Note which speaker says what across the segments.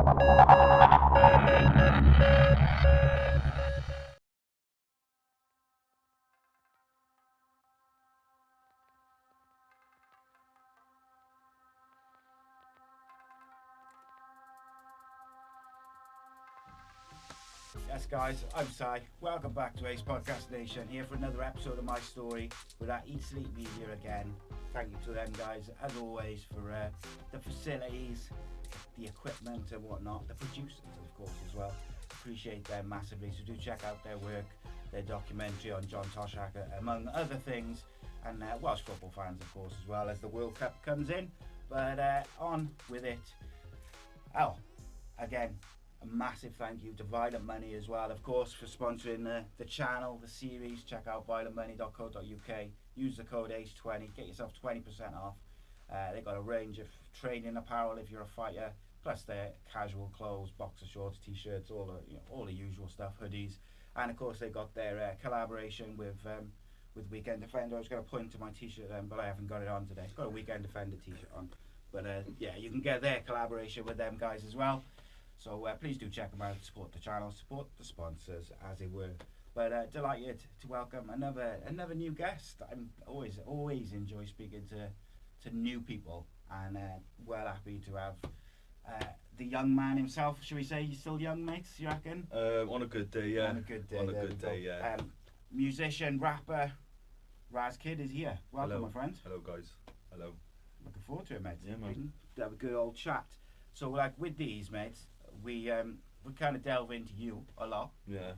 Speaker 1: Yes, guys, I'm Si. Welcome back to Ace Podcast Nation. Here for another episode of my story with that Eat Sleep Media again. Thank you to them guys, as always, for the facilities, the equipment, and whatnot. The producers, of course, as well. Appreciate them massively. So do check out their work, their documentary on John Toshak, among other things, and Welsh football fans, of course, as well as the World Cup comes in. But on with it. Oh, again, a massive thank you to Violent Money as well, of course, for sponsoring the channel, the series. Check out violentmoney.co.uk. Use the code ACE20. Get yourself 20% off. They've got a range of training apparel if you're a fighter, plus their casual clothes, boxer shorts, t-shirts, all the usual stuff, hoodies, and of course they've got their collaboration with Weekend Defender. I was going to point to my t-shirt then, but I haven't got it on today. I've got a Weekend Defender t-shirt on, but yeah, you can get their collaboration with them guys as well. So please do check them out, support the channel, support the sponsors, as it were. But delighted to welcome another new guest. I'm always enjoy speaking to new people, and well happy to have the young man himself. Should we say he's still young, mates? You reckon?
Speaker 2: On a good day, yeah.
Speaker 1: On a good day.
Speaker 2: On a good day, yeah.
Speaker 1: Musician, rapper, Razkid is here. Welcome,
Speaker 2: Hello.
Speaker 1: my friend.
Speaker 2: Hello, guys. Hello.
Speaker 1: Looking forward to it, mate.
Speaker 2: Yeah, man.
Speaker 1: Have a good old chat. So, like with these, mates, we kind of delve into you a lot.
Speaker 2: Yeah.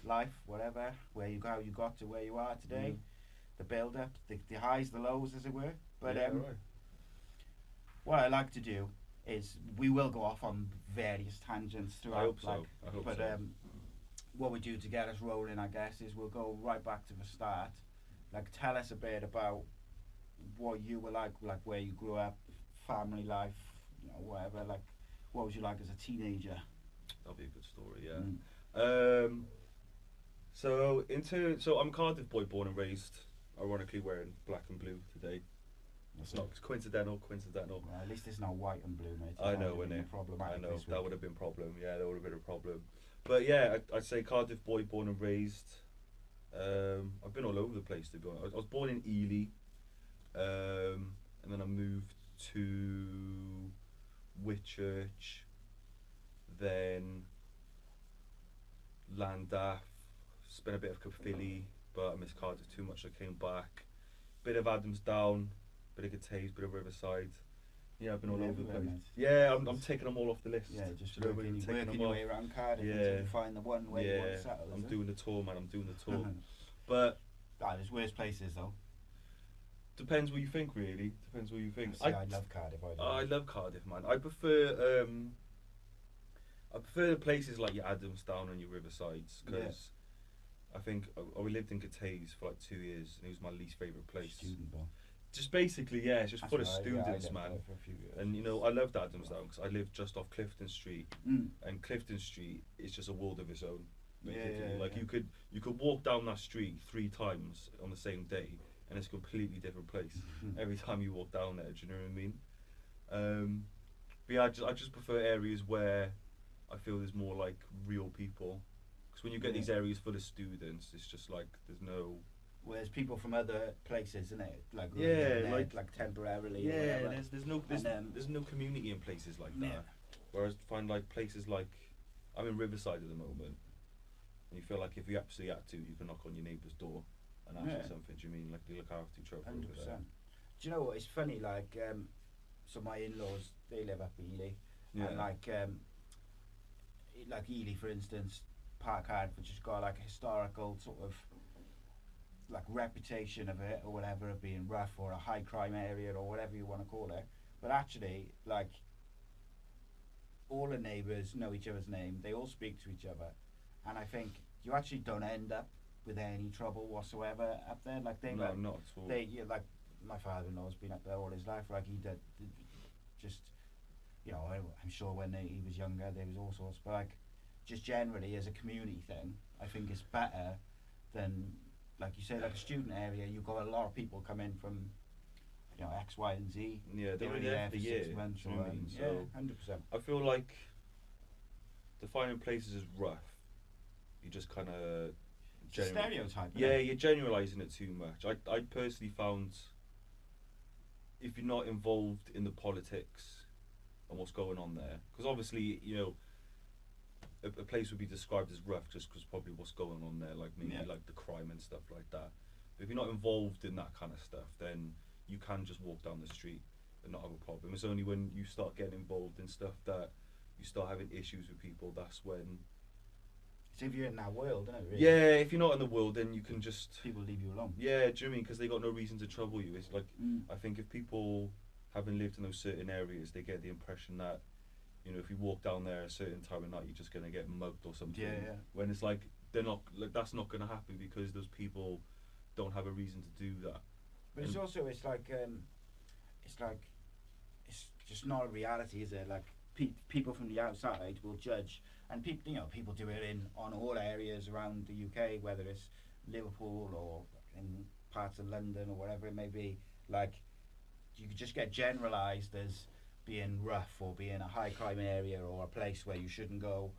Speaker 1: Life, whatever, how you got to where you are today, the build up, the highs, the lows, as it were. But
Speaker 2: right.
Speaker 1: what I like to do is we will go off on various tangents throughout.
Speaker 2: I hope so.
Speaker 1: But what we do to get us rolling, I guess, is we'll go right back to the start. Like, tell us a bit about what you were like where you grew up, family life, whatever. Like, what was you like as a teenager?
Speaker 2: That'll be a good story, yeah. So I'm a Cardiff boy, born and raised. Ironically, wearing black and blue today. It's not coincidental.
Speaker 1: Well, at least it's not white and blue, mate.
Speaker 2: I know, innit? I know that would have been a problem. Yeah, that would have been a problem. But yeah, I'd say Cardiff boy, born and raised. I've been all over the place, to be honest. I was born in Ely, and then I moved to Whitchurch, then Llandaff, spent a bit of Caerphilly, but I missed Cardiff too much. I came back. Bit of Adamsdown, bit of Gateys, bit of Riverside. Yeah, I've been all over the place. Yeah, I'm taking them all off the list.
Speaker 1: Yeah, just working your way around Cardiff until you find the one where you want to settle.
Speaker 2: I'm doing the tour, man. I'm doing the tour. But
Speaker 1: there's worse places though.
Speaker 2: Depends what you think, really. Depends what you think.
Speaker 1: I love Cardiff.
Speaker 2: I love Cardiff, man. I prefer the places like your Adamsdown and your Riversides, because I think we lived in Gateys for like 2 years, and it was my least favourite place.
Speaker 1: Student, though.
Speaker 2: Just basically, it's just full of students, man.
Speaker 1: For a few years.
Speaker 2: And I loved Adamsdown because I lived just off Clifton Street, and Clifton Street is just a world of its own. Basically, you could walk down that street 3 times on the same day, and it's a completely different place every time you walk down there. Do you know what I mean? But yeah, I just prefer areas where I feel there's more like real people. Because when you get these areas full of students, it's just like there's no.
Speaker 1: Well, there's people from other places, isn't it? Like like temporarily.
Speaker 2: Yeah, there's no community in places like that.
Speaker 1: Yeah.
Speaker 2: Whereas I find like places like I'm in Riverside at the moment, and you feel like if you absolutely had to, you can knock on your neighbour's door and ask for something. Do you mean like they look after each other?
Speaker 1: 100%. Do you know what? It's funny. Like, so my in-laws, they live up Ely, and like Ely, for instance, Park Cardiff, which has got like a historical sort of like reputation of it or whatever, of being rough or a high crime area or whatever you want to call it. But actually, like, all the neighbours know each other's name. They all speak to each other, and I think you actually don't end up with any trouble whatsoever up there. Like
Speaker 2: not at all.
Speaker 1: Like my father-in-law's been up there all his life. Like he did, just I'm sure when he was younger there was all sorts, but like just generally as a community thing, I think it's better than, like you say, like a student area. You've got a lot of people come in from you know, X, Y, and Z.
Speaker 2: Yeah,
Speaker 1: They're
Speaker 2: they're
Speaker 1: only
Speaker 2: there
Speaker 1: there
Speaker 2: for
Speaker 1: for
Speaker 2: the
Speaker 1: 6
Speaker 2: year.
Speaker 1: months
Speaker 2: Do
Speaker 1: or
Speaker 2: you know what I mean?
Speaker 1: yeah,
Speaker 2: So
Speaker 1: 100%.
Speaker 2: I feel like defining places as rough, you just kind of
Speaker 1: Stereotype.
Speaker 2: yeah, you're generalizing it too much. I personally found if you're not involved in the politics and what's going on there, because obviously you know a place would be described as rough just because probably what's going on there, like maybe like the crime and stuff like that. But if you're not involved in that kind of stuff, then you can just walk down the street and not have a problem. It's only when you start getting involved in stuff that you start having issues with people. That's when.
Speaker 1: It's if you're in that world, isn't it? Really?
Speaker 2: Yeah, if you're not in the world, then you can just.
Speaker 1: People leave you alone.
Speaker 2: Yeah, do you know what I mean? Because they got no reason to trouble you. It's like I think if people haven't lived in those certain areas, they get the impression that, you know, if you walk down there at a certain time of night, you're just gonna get mugged or something.
Speaker 1: Yeah.
Speaker 2: When it's like they're not, like that's not gonna happen because those people don't have a reason to do that.
Speaker 1: But it's also it's just not a reality, is it? Like people from the outside will judge, and people do it on all areas around the UK, whether it's Liverpool or in parts of London or whatever it may be. Like you could just get generalised as being rough or being a high crime area or a place where you shouldn't go,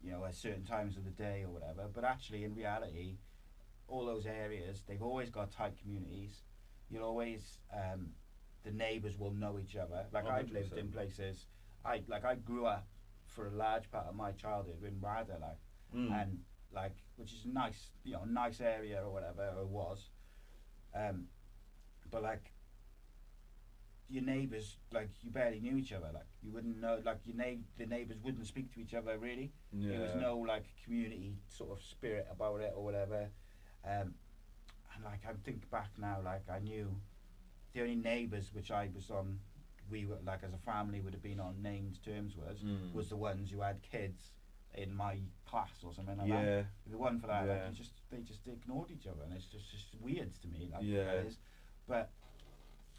Speaker 1: you know, at certain times of the day or whatever. But actually, in reality, all those areas, they've always got tight communities. You'll always the neighbours will know each other. Like 100%. I've lived in places. I grew up for a large part of my childhood in Wada, and like which is nice, you know, nice area or whatever, or was. But like your neighbours, like you barely knew each other. Like you wouldn't know, like the neighbours wouldn't speak to each other really.
Speaker 2: Yeah.
Speaker 1: There was no like community sort of spirit about it or whatever. And like I think back now, like I knew the only neighbours which I was on, we were like as a family would have been on named terms was the ones who had kids in my class or something like that. If it wasn't for that, like they just ignored each other, and it's just weird to me. Like that is. But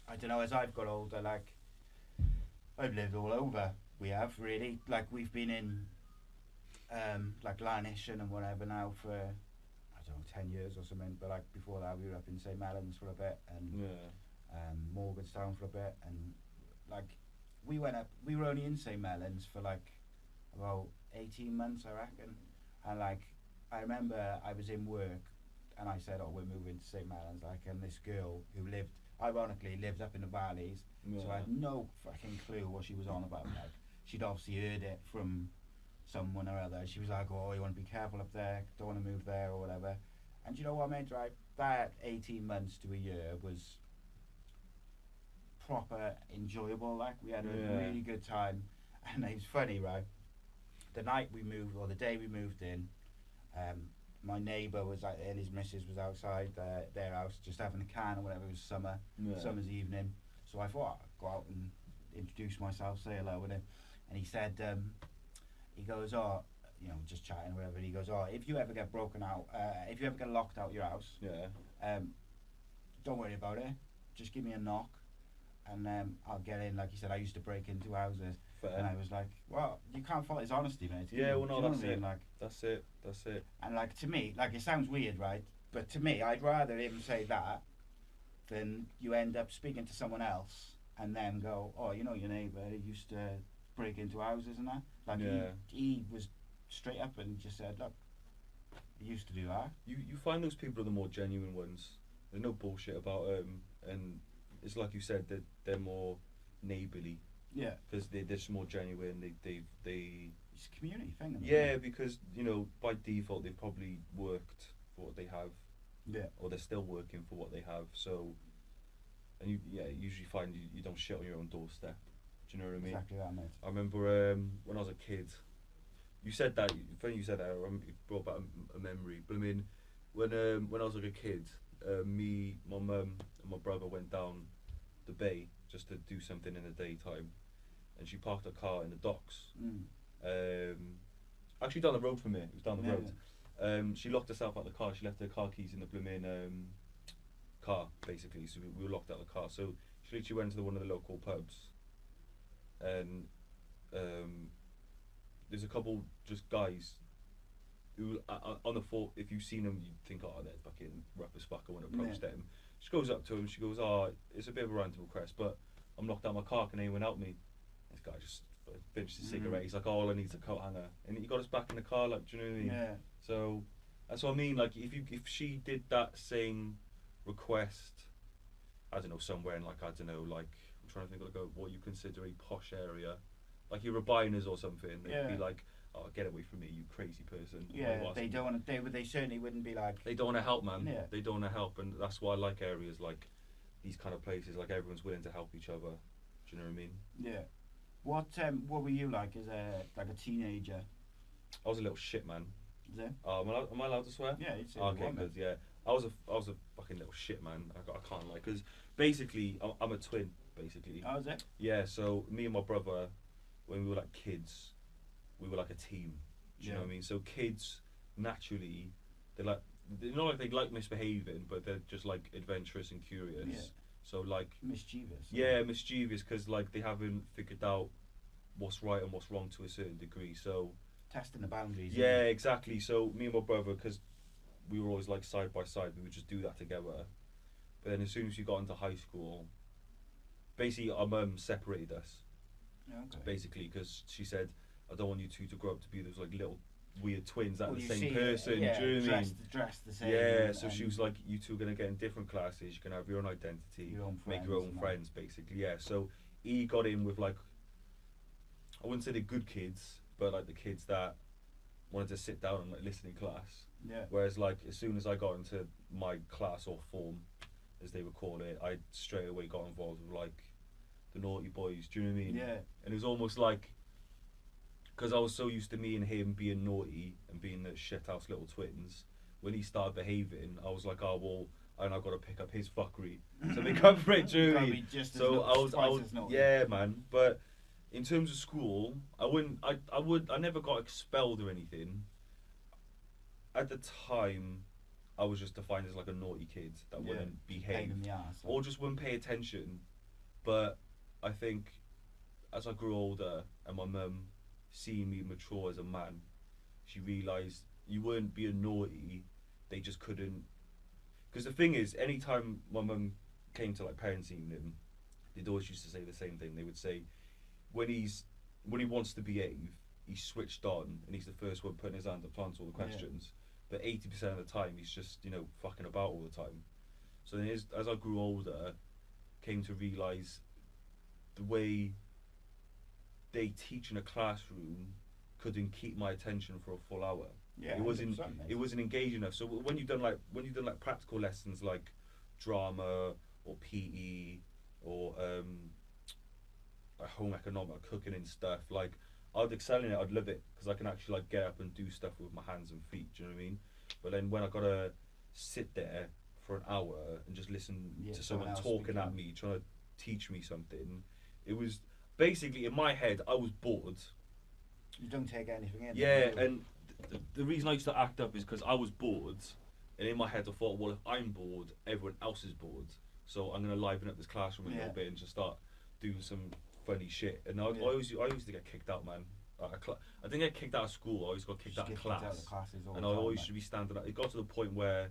Speaker 1: I don't know. As I've got older, like I've lived all over. We have really, like we've been in like Lanisham and whatever now for I don't know 10 years or something. But like before that, we were up in St Mellons for a bit and Morganstown for a bit, and like we went up. We were only in St Mellons for like about 18 months, I reckon. And like I remember I was in work and I said, "Oh, we're moving to St Mellons." Like, and this girl who ironically lived up in the valleys, so I had no fucking clue what she was on about. Like, she'd obviously heard it from someone or other. She was like, "Oh, you want to be careful up there, don't want to move there or whatever." And you know what, mate, right? That 18 months to a year was proper enjoyable. Like, we had a really good time. And it was funny, right? The night we moved, or the day we moved in, my neighbour was like, and his missus was outside their house just having a can or whatever. It was summer's evening. So I thought I'd go out and introduce myself, say hello with him. And he said, he goes, "Oh, you know, just chatting or whatever." And he goes, "Oh, if you ever get broken out, if you ever get locked out your house, don't worry about it. Just give me a knock, and I'll get in." Like he said, I used to break into houses. Fair. And I was like, "Well, you can't fault his honesty, mate."
Speaker 2: Yeah, well, no, that's it.
Speaker 1: Like,
Speaker 2: that's it.
Speaker 1: And like to me, like it sounds weird, right? But to me, I'd rather him say that than you end up speaking to someone else and then go, "Oh, you know, your neighbour used to break into houses and that." Like he was straight up and just said, "Look, he used to do that."
Speaker 2: You find those people are the more genuine ones. There's no bullshit about them, and it's like you said that they're more neighbourly.
Speaker 1: Yeah,
Speaker 2: because they're just more genuine. They
Speaker 1: it's a community thing.
Speaker 2: Yeah, because you know by default they've probably worked for what they have.
Speaker 1: Yeah.
Speaker 2: Or they're still working for what they have. So, and you usually find you don't shit on your own doorstep. Do you know what I mean?
Speaker 1: Exactly that, mate.
Speaker 2: I remember when I was a kid. You said that. Funny you said that. It brought back a memory. But I mean, when I was like a kid, me, my mum, and my brother went down the bay just to do something in the daytime, and she parked her car in the docks. Actually down the road from me. It was down the road. She locked herself out of the car. She left her car keys in the blooming car, basically. So we were locked out of the car. So she literally went to one of the local pubs, and there's a couple just guys who on the thought, if you've seen them, you think, "Oh, they're fucking rough as fuck. I want to approach them." She goes up to him. She goes, "Oh, it's a bit of a random request, but I'm locked out my car. Can anyone help me?" This guy just finished his cigarette. He's like, "Oh, all I need is a coat hanger," and he got us back in the car. Like, do you know what I mean?
Speaker 1: Yeah.
Speaker 2: So that's what I mean. Like, if she did that same request, I don't know, somewhere in like, I don't know, like, I'm trying to think like what you consider a posh area, like you're a Biners or something, they'd be like, "Oh, get away from me, you crazy person."
Speaker 1: Yeah, they don't want to. They certainly wouldn't be like.
Speaker 2: They don't want to help, man.
Speaker 1: Yeah.
Speaker 2: They don't want to help, and that's why I like areas like these kind of places. Like everyone's willing to help each other. Do you know what I mean?
Speaker 1: Yeah. What were you like as a teenager?
Speaker 2: I was a little shit, man.
Speaker 1: Is it?
Speaker 2: Am I allowed to swear?
Speaker 1: Yeah, it's
Speaker 2: okay, good. Yeah, I was a fucking little shit, man. I can't lie, because basically I'm a twin, basically.
Speaker 1: Oh, is it?
Speaker 2: Yeah, so me and my brother, when we were like kids, we were like a team. Do you know what I mean? So kids naturally, they're not like they like misbehaving, but they're just like adventurous and curious.
Speaker 1: Yeah.
Speaker 2: So like
Speaker 1: mischievous.
Speaker 2: Yeah, mischievous, because like they haven't figured out what's right and what's wrong to a certain degree. So
Speaker 1: testing the boundaries.
Speaker 2: yeah, exactly. So me and my brother, because we were always like side by side, we would just do that together. But then as soon as we got into high school, basically our mum separated us.
Speaker 1: Okay.
Speaker 2: Basically, because she said, "I don't want you two to grow up to be those like little weird twins that are the
Speaker 1: you
Speaker 2: same
Speaker 1: see,
Speaker 2: person."
Speaker 1: yeah,
Speaker 2: do you know what I mean?
Speaker 1: dressed the same.
Speaker 2: Yeah, so she was like, "You two are gonna get in different classes. You can have your own identity,
Speaker 1: Your own
Speaker 2: make your own
Speaker 1: friends,
Speaker 2: friends, basically." Yeah. So he got in with like, I wouldn't say the good kids, but like the kids that wanted to sit down and like listen in class.
Speaker 1: Yeah.
Speaker 2: Whereas like as soon as I got into my class or form, as they would call it, I straight away got involved with like the naughty boys. Do you know what I mean?
Speaker 1: Yeah.
Speaker 2: And it was almost like, because I was so used to me and him being naughty and being the shithouse little twins, when he started behaving, I was like, "Oh well, and I got to pick up his fuckery to make up for it." Do you know what I mean? So I was yeah, man. But in terms of school, I never got expelled or anything. At the time, I was just defined as like a naughty kid that wouldn't behave or just wouldn't pay attention. But I think as I grew older and my mum seeing me mature as a man, she realised you weren't being naughty, they just couldn't. Because the thing is, anytime my mum came to like parents' evening, they'd always used to say the same thing. They would say, when he wants to behave, he's switched on and he's the first one putting his hand up to answer all the questions. But 80% of the time, he's just, fucking about all the time. So then as I grew older, came to realise the way they teach in a classroom couldn't keep my attention for a full hour.
Speaker 1: Yeah,
Speaker 2: it wasn't engaging enough. So when you've done like practical lessons like drama or PE or home economic cooking and stuff, like I'd excel in it. I'd love it because I can actually like get up and do stuff with my hands and feet. Do you know what I mean? But then when I gotta sit there for an hour and just listen to someone talking at me, trying to teach me something, it was basically in my head I was bored.
Speaker 1: You don't take anything in.
Speaker 2: Yeah, and the reason I used to act up is because I was bored, and in my head I thought, well, if I'm bored, everyone else is bored, so I'm gonna liven up this classroom a little bit and just start doing some funny shit. And I used to get kicked out, man. I didn't get kicked out of school. I always got kicked out of class, and I always used to be standing up. It got to the point where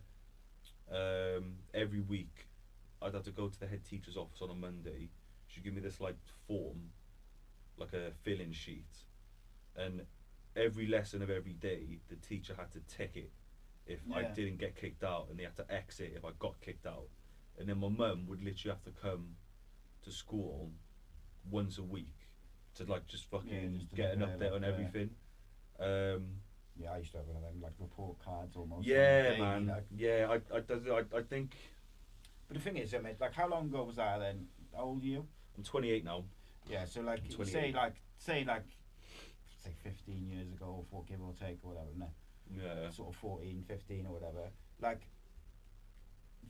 Speaker 2: every week I'd have to go to the head teacher's office on a Monday. She'd give me this like form, like a fill-in sheet, and every lesson of every day the teacher had to tick it if I didn't get kicked out, and they had to exit if I got kicked out. And then my mum would literally have to come to school once a week to like just fucking just get an update on everything.
Speaker 1: Yeah, I used to have one of them like report cards almost.
Speaker 2: Yeah, man. Like, I think.
Speaker 1: But the thing is, mate, like how long ago was that then? How old are you?
Speaker 2: I'm 28 now.
Speaker 1: Yeah, so like say 15 years ago, or give or take, or whatever, no?
Speaker 2: Yeah.
Speaker 1: Sort of 14, 15 or whatever. Like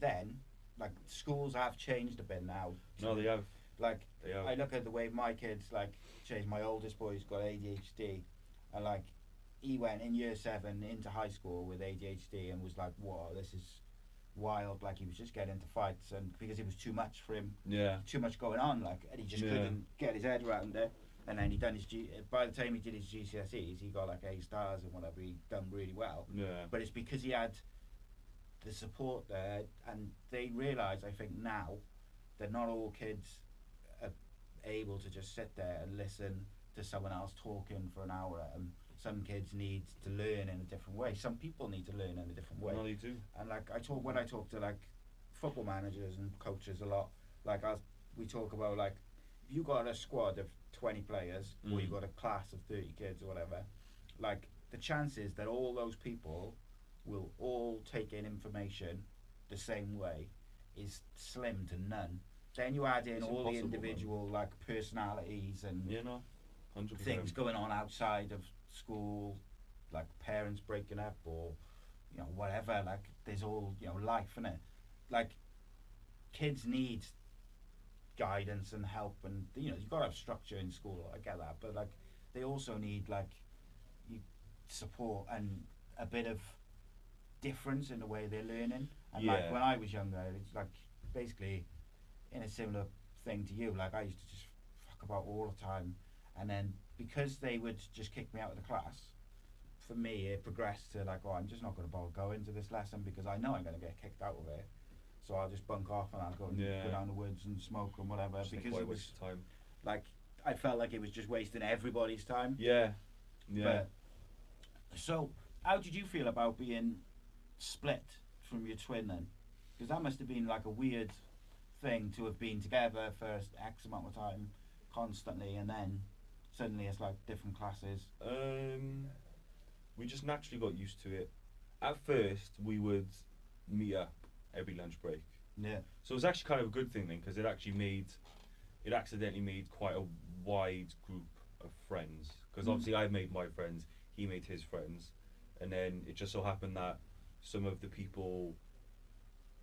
Speaker 1: then, like schools have changed a bit now.
Speaker 2: No, they have.
Speaker 1: Like I look at the way my kids like changed. My oldest boy's got ADHD, and like he went in year 7 into high school with ADHD and was like, "Whoa, this is wild!" Like he was just getting into fights, and because it was too much for him.
Speaker 2: Yeah.
Speaker 1: Too much going on, like, and he just couldn't get his head around it. And then he done his by the time he did his GCSEs, he got like A stars and whatever. He done really well.
Speaker 2: Yeah.
Speaker 1: But it's because he had the support there, and they realise, I think now, that not all kids are able to just sit there and listen to someone else talking for an hour, and some kids need to learn in a different way. Some people need to learn in a different way.
Speaker 2: No, they do.
Speaker 1: And like when I talk to like football managers and coaches a lot, like we talk about like if you got a squad of 20 players or you got a class of 30 kids or whatever, like the chances that all those people will all take in information the same way is slim to none. Then you add in
Speaker 2: It's
Speaker 1: all the
Speaker 2: impossible,
Speaker 1: individual like personalities and
Speaker 2: 100%.
Speaker 1: things going on outside of school, like parents breaking up or whatever. Like there's all life in it. Like kids need guidance and help, and you've got to have structure in school. I get that, but like they also need like support and a bit of difference in the way they're learning. And like when I was younger, it's like basically in a similar thing to you. Like I used to just fuck about all the time, and then because they would just kick me out of the class, for me it progressed to like, I'm just not going to bother going to this lesson because I know I'm going to get kicked out of it. So I'll just bunk off and I'll go down the woods and smoke and whatever,
Speaker 2: just
Speaker 1: because it was
Speaker 2: time.
Speaker 1: like I felt like it was just wasting everybody's time. But, so how did you feel about being split from your twin then? Because that must have been like a weird thing to have been together for X amount of time constantly, and then suddenly it's like different classes.
Speaker 2: We just naturally got used to it. At first we would meet up every lunch break. So it was actually kind of a good thing then, because it accidentally made quite a wide group of friends, because obviously I made my friends, he made his friends, and then it just so happened that some of the people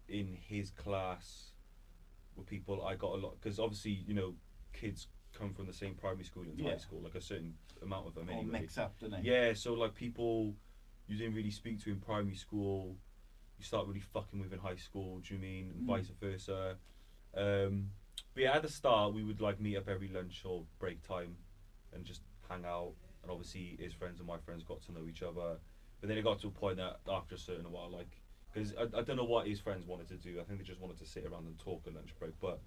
Speaker 2: in his class were people I got a lot, because obviously kids come from the same primary school into high school, like a certain amount of them
Speaker 1: all
Speaker 2: anyway.
Speaker 1: mix up, don't they?
Speaker 2: Yeah, so like people you didn't really speak to in primary school, you start really fucking with in high school, do you mean, and vice versa. But yeah, at the start we would like meet up every lunch or break time and just hang out, and obviously his friends and my friends got to know each other. But then it got to a point that after a certain while, like, because I don't know what his friends wanted to do, I think they just wanted to sit around and talk at lunch break, but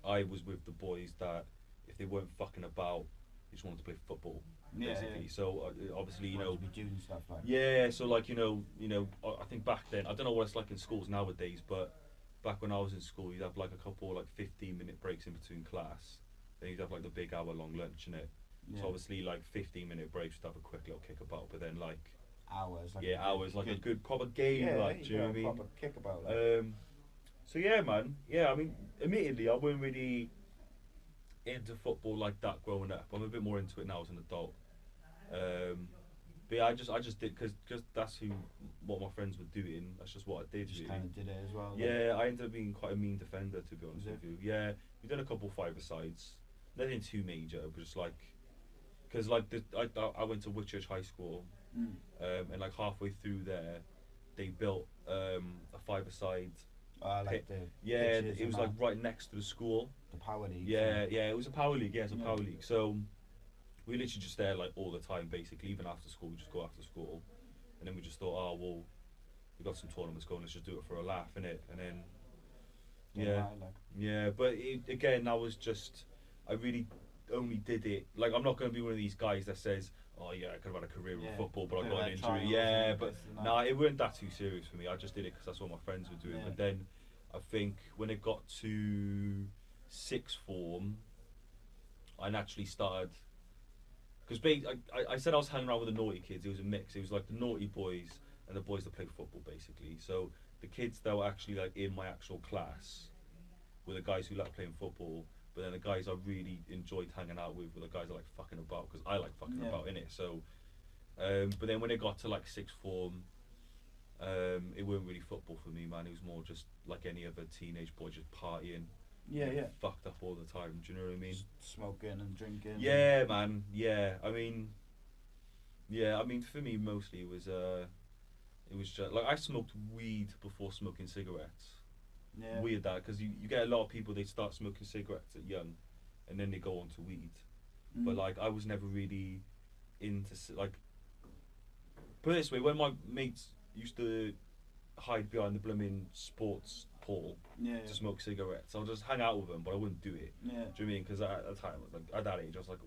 Speaker 2: I was with the boys that if they weren't fucking about, they just wanted to play football, basically. So obviously,
Speaker 1: be doing stuff like
Speaker 2: so like I think back then, I don't know what it's like in schools nowadays, but back when I was in school, you'd have like a couple like 15-minute breaks in between class, then you'd have like the big hour-long lunch, innit? So obviously like 15-minute breaks, you'd have a quick little kickabout, but then like
Speaker 1: hours,
Speaker 2: like a good proper game, like, do you know what I mean?
Speaker 1: Proper kickabout, like.
Speaker 2: So yeah, man. Yeah, I mean, admittedly, I wasn't really into football like that growing up. I'm a bit more into it now as an adult. But yeah, I just did because that's what my friends were doing. That's just what I did.
Speaker 1: Just
Speaker 2: really.
Speaker 1: kind of did it as well.
Speaker 2: Yeah, I ended up being quite a mean defender, to be honest with you. Yeah, we did a couple 5-a-sides, nothing too major, but just like, because like I went to Whitchurch High School, and like halfway through there, they built a 5-a-side.
Speaker 1: Like the
Speaker 2: it was like right next to the school.
Speaker 1: The power league.
Speaker 2: Yeah, it was a power league. Yeah, it's a power league. So we literally just there like all the time, basically. Even after school, we just go after school, and then we just thought, oh well, we got some tournaments going. Let's just do it for a laugh, innit? And then But again, that was just, I really only did it. Like, I'm not going to be one of these guys that says, oh yeah, I could have had a career in football, but I got an injury. Yeah, but nah, it weren't that too serious for me. I just did it because that's what my friends were doing. But then I think when it got to sixth form, I naturally started, because I said I was hanging around with the naughty kids. It was a mix. It was like the naughty boys and the boys that played football, basically. So the kids that were actually like in my actual class were the guys who liked playing football. But then the guys I really enjoyed hanging out with were the guys I like fucking about, because I like fucking about, innit? So, but then when it got to like sixth form, it weren't really football for me, man. It was more just like any other teenage boy, just partying. Fucked up all the time, do you know what I mean?
Speaker 1: Just smoking and drinking.
Speaker 2: Yeah, man. Yeah, I mean, for me mostly it was just like I smoked weed before smoking cigarettes.
Speaker 1: Yeah.
Speaker 2: Weird that, because you get a lot of people, they start smoking cigarettes at young and then they go on to weed. But like I was never really into, like, put it this way, when my mates used to hide behind the blooming sports hall to smoke cigarettes. I'll just hang out with them, but I wouldn't do it.
Speaker 1: Yeah.
Speaker 2: Do you know what I mean? Because at the time, like at that age, I was like,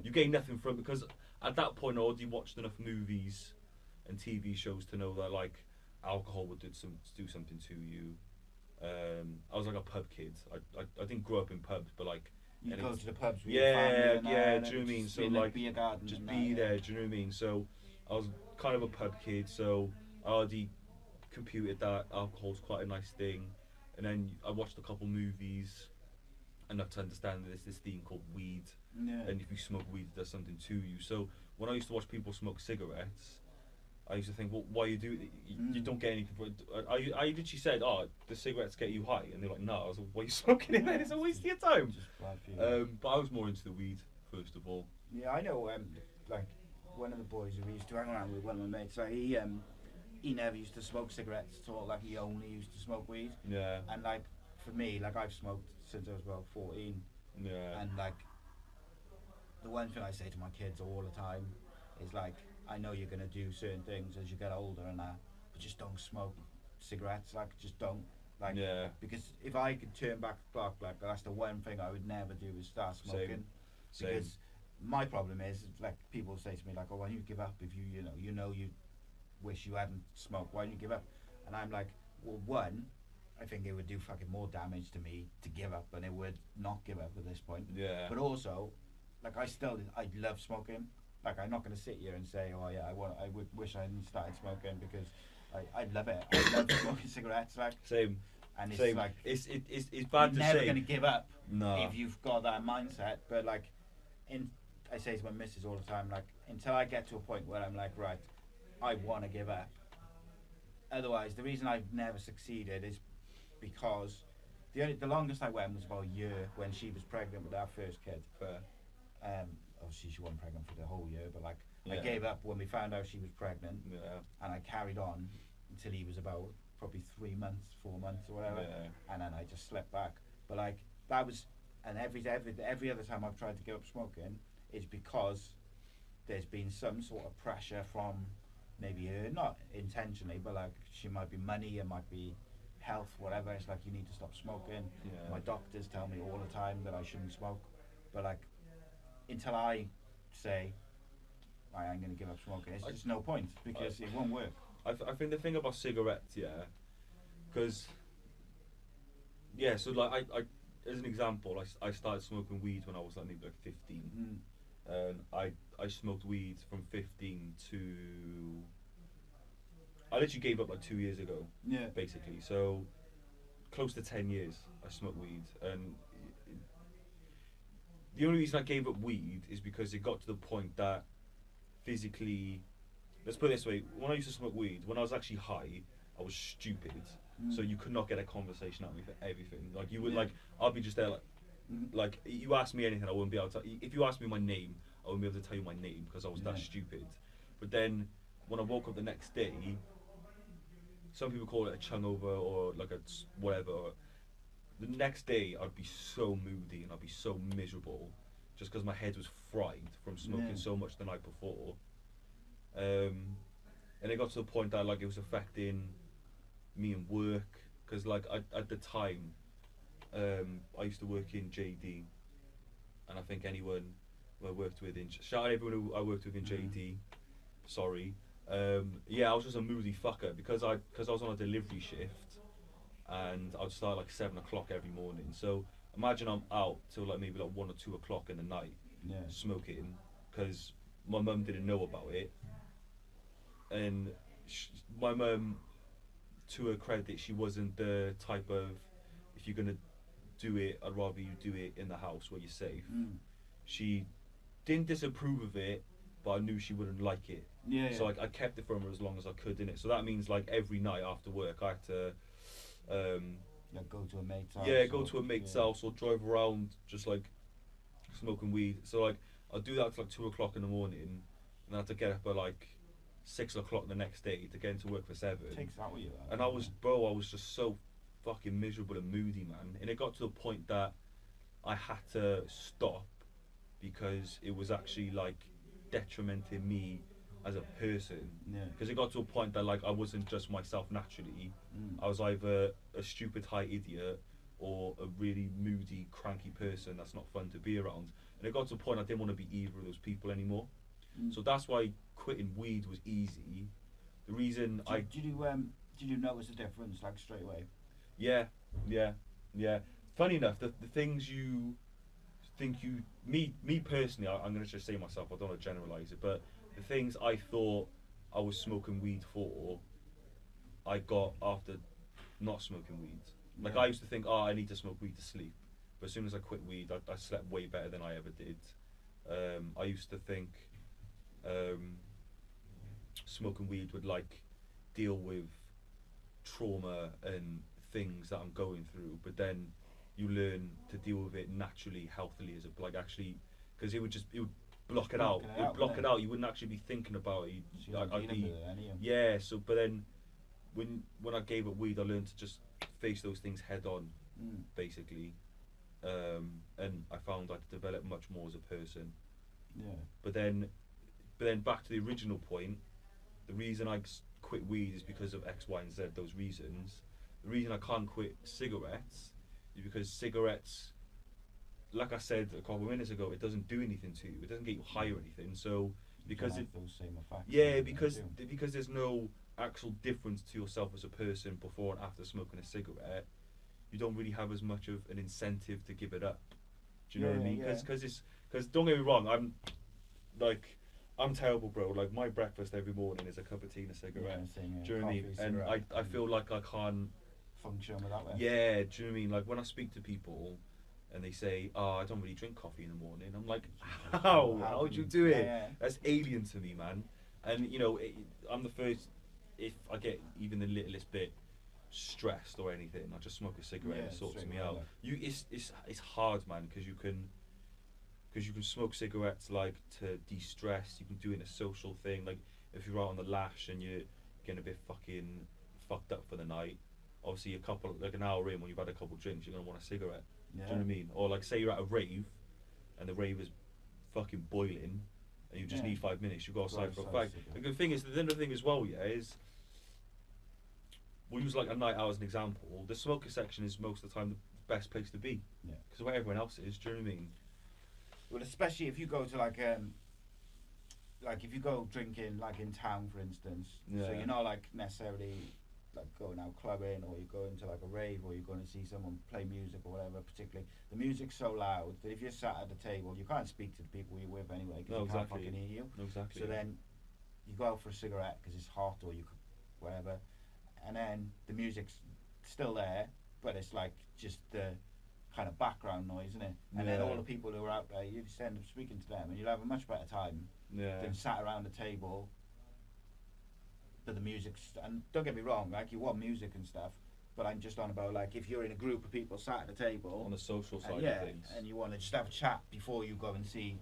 Speaker 2: you gain nothing from, because at that point I already watched enough movies and TV shows to know that like alcohol would do something to you. I was like a pub kid. I didn't grow up in pubs, but like
Speaker 1: you go to the pubs with your family and
Speaker 2: do you know what I mean? So like
Speaker 1: beer garden
Speaker 2: just
Speaker 1: and
Speaker 2: be
Speaker 1: that,
Speaker 2: there. Do you know what I mean? So I was kind of a pub kid, so I already computed that alcohol's quite a nice thing, and then I watched a couple movies enough to understand that there's this thing called weed, and if you smoke weed, it does something to you. So when I used to watch people smoke cigarettes, I used to think, well, why you do it? You don't get anything. I literally said, oh, the cigarettes get you high, and they're like, no. I was like, why are you smoking it then? It's a waste of your time.
Speaker 1: Just bad for you.
Speaker 2: But I was more into the weed first of all.
Speaker 1: Yeah, I know. Like one of the boys who we used to hang around with, one of my mates, like he never used to smoke cigarettes at all. Like he only used to smoke weed.
Speaker 2: Yeah.
Speaker 1: And like for me, like I've smoked since I was about 14.
Speaker 2: Yeah.
Speaker 1: And like the one thing I say to my kids all the time is like, I know you're gonna do certain things as you get older and that, but just don't smoke cigarettes. Like just don't. Like because if I could turn back the clock, like that's the one thing I would never do is start smoking.
Speaker 2: Same.
Speaker 1: Because my problem is like people say to me like, oh, why don't you give up if you wish you hadn't smoked? Why don't you give up? And I'm like, well, one, I think it would do fucking more damage to me to give up than it would not give up at this point.
Speaker 2: Yeah.
Speaker 1: But also, like I love smoking. Like I'm not going to sit here and say, oh yeah, I would wish I hadn't started smoking, because I love it. I love smoking cigarettes. Like
Speaker 2: same.
Speaker 1: And it's
Speaker 2: same.
Speaker 1: like
Speaker 2: it's bad to say.
Speaker 1: You're never going to give up
Speaker 2: No.
Speaker 1: if you've got that mindset. But like, I say to my missus all the time, like until I get to a point where I'm like, right, I want to give up. Otherwise, the reason I've never succeeded is because the longest I went was about a year when she was pregnant with our first kid.
Speaker 2: Fair.
Speaker 1: Obviously she wasn't pregnant for the whole year, but like I gave up when we found out she was pregnant, and I carried on until he was about probably 3 months, 4 months or whatever, and then I just slipped back. But like that was, and every other time I've tried to give up smoking, it's because there's been some sort of pressure from maybe her, not intentionally, but like she might be money, it might be health, whatever. It's like you need to stop smoking. My doctors tell me all the time that I shouldn't smoke, but like until I say I'm going to give up smoking, it's just no point, because it won't work.
Speaker 2: I think the thing about cigarettes, because so like I as an example, I started smoking weed when I was like maybe like 15. And I smoked weed from 15 to, I literally gave up like 2 years ago. Basically, so close to 10 years I smoked weed, and the only reason I gave up weed is because it got to the point that physically, let's put it this way, when I used to smoke weed, when I was actually high, I was stupid. So you could not get a conversation out of me for everything. Like you would I'll be just there like you ask me anything, I wouldn't be able to. If you asked me my name, I wouldn't be able to tell you my name because I was that stupid. But then when I woke up the next day, some people call it a chungover or like a whatever. The next day I'd be so moody and I'd be so miserable just because my head was fried from smoking so much the night before. And it got to the point that like it was affecting me in work, because like at the time I used to work in JD, and I think anyone who I worked with shout out everyone who I worked with in JD, sorry. I was just a moody fucker because I was on a delivery shift, and I'd start like 7 o'clock every morning. So imagine I'm out till like maybe like 1 or 2 o'clock in the night smoking, because my mum didn't know about it, and my mum, to her credit, she wasn't the type of, if you're gonna do it, I'd rather you do it in the house where you're safe. She didn't disapprove of it, but I knew she wouldn't like it. So I kept it from her as long as I could in it. So that means like every night after work I had to
Speaker 1: go to a mate's house.
Speaker 2: Go to a mate's house or drive around just like smoking weed. So like I'd do that till like 2 o'clock in the morning, and I had to get up at like 6 o'clock the next day to get into work for 7.
Speaker 1: Takes that with you.
Speaker 2: And I was just so fucking miserable and moody, man. And it got to the point that I had to stop because it was actually like detrimenting me as a person.
Speaker 1: Yeah.
Speaker 2: Because it got to a point that like I wasn't just myself naturally. I was either a stupid high idiot or a really moody, cranky person that's not fun to be around. And it got to a point I didn't want to be either of those people anymore. So that's why quitting weed was easy. The reason
Speaker 1: Did you notice the difference like straight away?
Speaker 2: Yeah, yeah, yeah. Funny enough, the things you think you me personally, I'm gonna just say myself. I don't want to generalize it, but the things I thought I was smoking weed for, I got after not smoking weed. Like I used to think, oh, I need to smoke weed to sleep, but as soon as I quit weed, I slept way better than I ever did. I used to think smoking weed would like deal with trauma and things that I'm going through, but then you learn to deal with it naturally, healthily, as a like actually, because it would block it out. It would block it out. You wouldn't actually be thinking about it. I'd be, yeah. So, but then when I gave up weed, I learned to just face those things head on, basically, and I found I'd develop much more as a person.
Speaker 1: Yeah.
Speaker 2: But then back to the original point, the reason I quit weed is because of X, Y, and Z. Those reasons. The reason I can't quit cigarettes is because cigarettes, like I said a couple of minutes ago, it doesn't do anything to you. It doesn't get you high or anything. So because it,
Speaker 1: those same effects.
Speaker 2: yeah, because there's no actual difference to yourself as a person before and after smoking a cigarette, you don't really have as much of an incentive to give it up. Do you know what I mean? Because don't get me wrong, I'm terrible, bro. Like my breakfast every morning is a cup of tea and a cigarette.
Speaker 1: Yeah, same,
Speaker 2: do you know what I mean? And I feel like I can't
Speaker 1: function without that.
Speaker 2: Yeah, do you know what I mean? Like when I speak to people and they say, "Oh, I don't really drink coffee in the morning," I'm like, "How would you do it?
Speaker 1: Yeah.
Speaker 2: That's alien to me, man." And you know, I'm the first. If I get even the littlest bit stressed or anything, I just smoke a cigarette and it sorts me out. It's hard, man, because you can smoke cigarettes like to de-stress. You can do it in a social thing, like if you're out on the lash and you're getting a bit fucking fucked up for the night. Obviously, an hour in when you've had a couple drinks, you're gonna want a cigarette.
Speaker 1: Yeah.
Speaker 2: Do you know what I mean? Or like say you're at a rave, and the rave is fucking boiling, and you just need 5 minutes. You go outside for a fag. The good thing is, the other thing as well, is we'll use like a night out as an example. The smoker section is most of the time the best place to be.
Speaker 1: Yeah.
Speaker 2: Because where everyone else is. Do you know what I mean?
Speaker 1: Well, especially if you go to like if you go drinking like in town, for instance.
Speaker 2: Yeah.
Speaker 1: So you're not like necessarily like going out clubbing, or you're going to like a rave, or you're going to see someone play music or whatever. Particularly, the music's so loud that if you're sat at the table, you can't speak to the people you're with anyway, because they can't fucking hear you.
Speaker 2: Exactly.
Speaker 1: So then you go out for a cigarette because it's hot, or you could whatever, and then the music's still there, but it's like just the kind of background noise, isn't it? And then all the people who are out there, you just end up speaking to them, and you'll have a much better time than sat around the table. But the music's, and don't get me wrong, like you want music and stuff, but I'm just on about like if you're in a group of people sat at a table
Speaker 2: on the social side
Speaker 1: of
Speaker 2: things,
Speaker 1: and you want to just have a chat before you go and see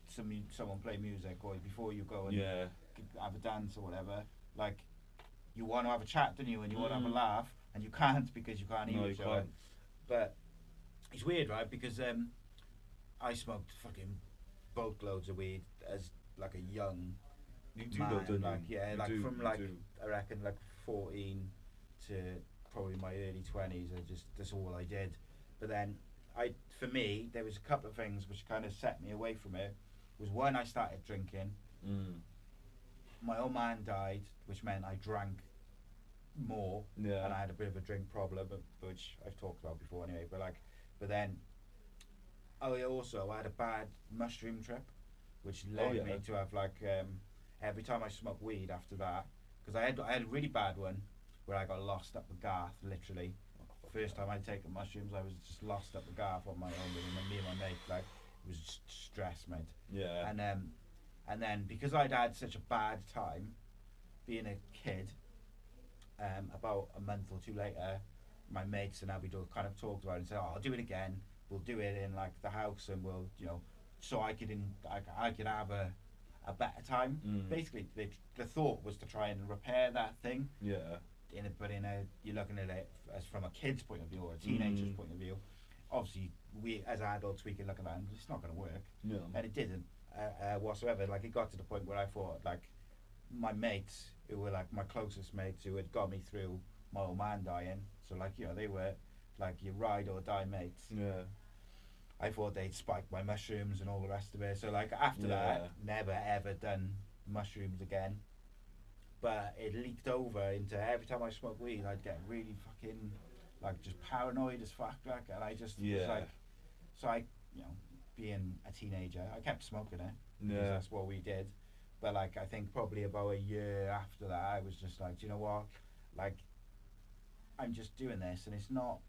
Speaker 1: someone play music, or before you go and have a dance or whatever. Like you want to have a chat, don't you? And you want to have a laugh, and you can't because you can't hear each other. But it's weird, right? Because I smoked fucking boatloads of weed as like a young man, I reckon like 14 to probably my early 20s. That's all I did. But then for me, there was a couple of things which kind of set me away from it. Was when I started drinking. My old man died, which meant I drank more, and I had a bit of a drink problem, which I've talked about before anyway. But then I had a bad mushroom trip, which led me to have like every time I smoked weed after that, because I had a really bad one where I got lost up the garth, literally. First time I'd taken mushrooms, I was just lost up the garth on my own with me and my mate. Like it was just stress, mate. Yeah. And then because I'd had such a bad time being a kid, about a month or two later, my mates and I kind of talked about it and said, "Oh, I'll do it again. We'll do it in like the house, and we'll, so I could have a better time." Basically, the thought was to try and repair that thing. Yeah. But you're looking at it as from a kid's point of view or a teenager's point of view. Obviously, we as adults we can look at that and it's not going to work. No. And it didn't whatsoever. Like it got to the point where I thought like my mates who were like my closest mates who had got me through my old man dying. So like, you know, they were like your ride or die mates.
Speaker 2: Yeah.
Speaker 1: I thought they'd spike my mushrooms and all the rest of it. So like after that, never ever done mushrooms again. But it leaked over into every time I smoked weed, I'd get really fucking like just paranoid as fuck, like, and I just was like, so I, you know, being a teenager, I kept smoking it because that's what we did. But like, I think probably about a year after that, I was just like, do you know what, like, I'm just doing this, and it's not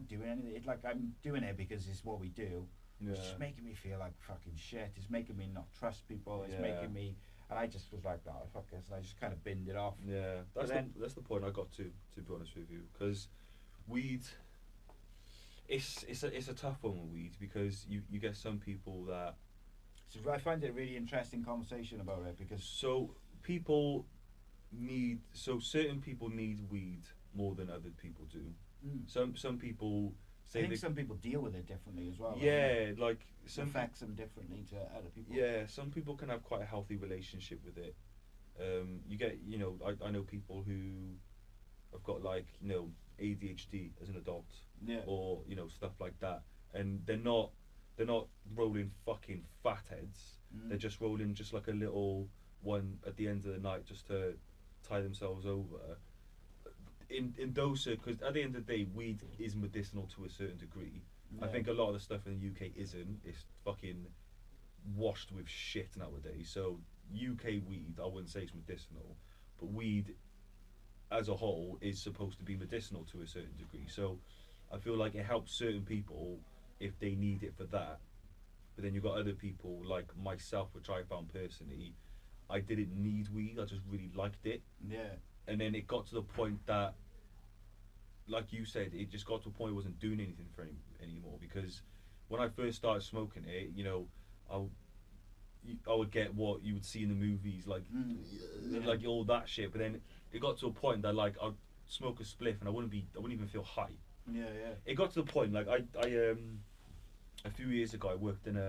Speaker 1: doing anything. It's like I'm doing it because it's what we do. It's just making me feel like fucking shit. It's making me not trust people. It's making me, and I just was like, oh fuck this, and I just kind of binned it off.
Speaker 2: Yeah, that's the point I got to be honest with you, because weed, it's a tough one with weed, because you get some people that.
Speaker 1: So I find it a really interesting conversation about it, because
Speaker 2: certain people need weed more than other people do. Some people say, I
Speaker 1: think some people deal with it differently as well.
Speaker 2: Yeah, like
Speaker 1: some affects them differently to other people.
Speaker 2: Yeah, some people can have quite a healthy relationship with it. You get, you know, I know people who have got like, you know, ADHD as an adult, or you know, stuff like that, and they're not rolling fucking fatheads. They're just rolling just like a little one at the end of the night just to tie themselves over. In those, because at the end of the day, weed is medicinal to a certain degree. I think a lot of the stuff in the UK isn't. It's fucking washed with shit nowadays. So UK weed, I wouldn't say it's medicinal, but weed as a whole is supposed to be medicinal to a certain degree. So I feel like it helps certain people if they need it for that. But then you've got other people like myself, which I found personally, I didn't need weed. I just really liked it.
Speaker 1: Yeah.
Speaker 2: And then it got to the point that, like you said, it just got to a point it wasn't doing anything for anymore. Because when I first started smoking it, you know, I would get what you would see in the movies, like like all that shit. But then it got to a point that like I'd smoke a spliff and I wouldn't even feel high.
Speaker 1: Yeah.
Speaker 2: It got to the point like I a few years ago I worked in do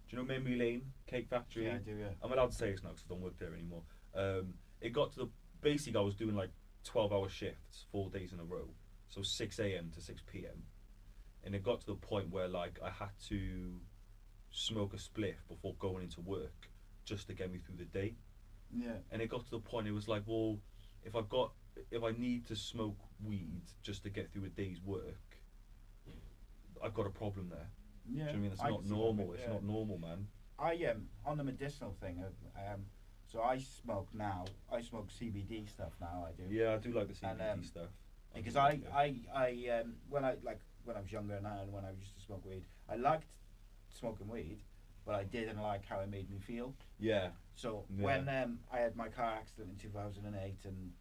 Speaker 2: you know Memory Lane Cake Factory?
Speaker 1: Yeah, I do. Yeah.
Speaker 2: I'm allowed to say this now because I don't work there anymore. It got to the basically I was doing like 12-hour shifts 4 days in a row, so 6 a.m. to 6 p.m. and it got to the point where like I had to smoke a spliff before going into work just to get me through the day.
Speaker 1: Yeah.
Speaker 2: And it got to the point it was like, well, if I need to smoke weed just to get through a day's work, I've got a problem there.
Speaker 1: Yeah.
Speaker 2: Do you know what I mean? It's not normal. It's not normal, man.
Speaker 1: I on the medicinal thing, so I smoke now. I smoke CBD stuff now. I do.
Speaker 2: Yeah, I do like the CBD stuff.
Speaker 1: Because when I was younger now and when I used to smoke weed, I liked smoking weed, but I didn't like how it made me feel.
Speaker 2: Yeah.
Speaker 1: So when I had my car accident in 2008, and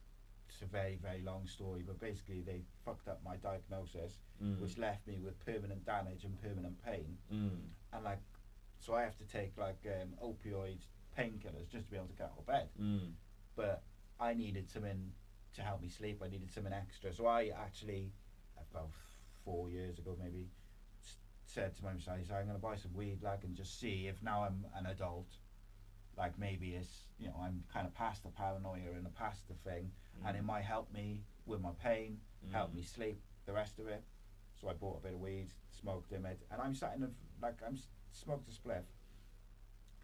Speaker 1: it's a very, very long story, but basically they fucked up my diagnosis, which left me with permanent damage and permanent pain. And like, so I have to take like opioid painkillers just to be able to get out of bed. But I needed something to help me sleep. I needed something extra. So I actually, about 4 years ago maybe, said to myself, I'm going to buy some weed, like, and just see if now I'm an adult, like maybe it's, you know, I'm kind of past the paranoia and past the thing, and it might help me with my pain, help me sleep, the rest of it. So I bought a bit of weed, smoked it, and I'm sat in smoked a spliff,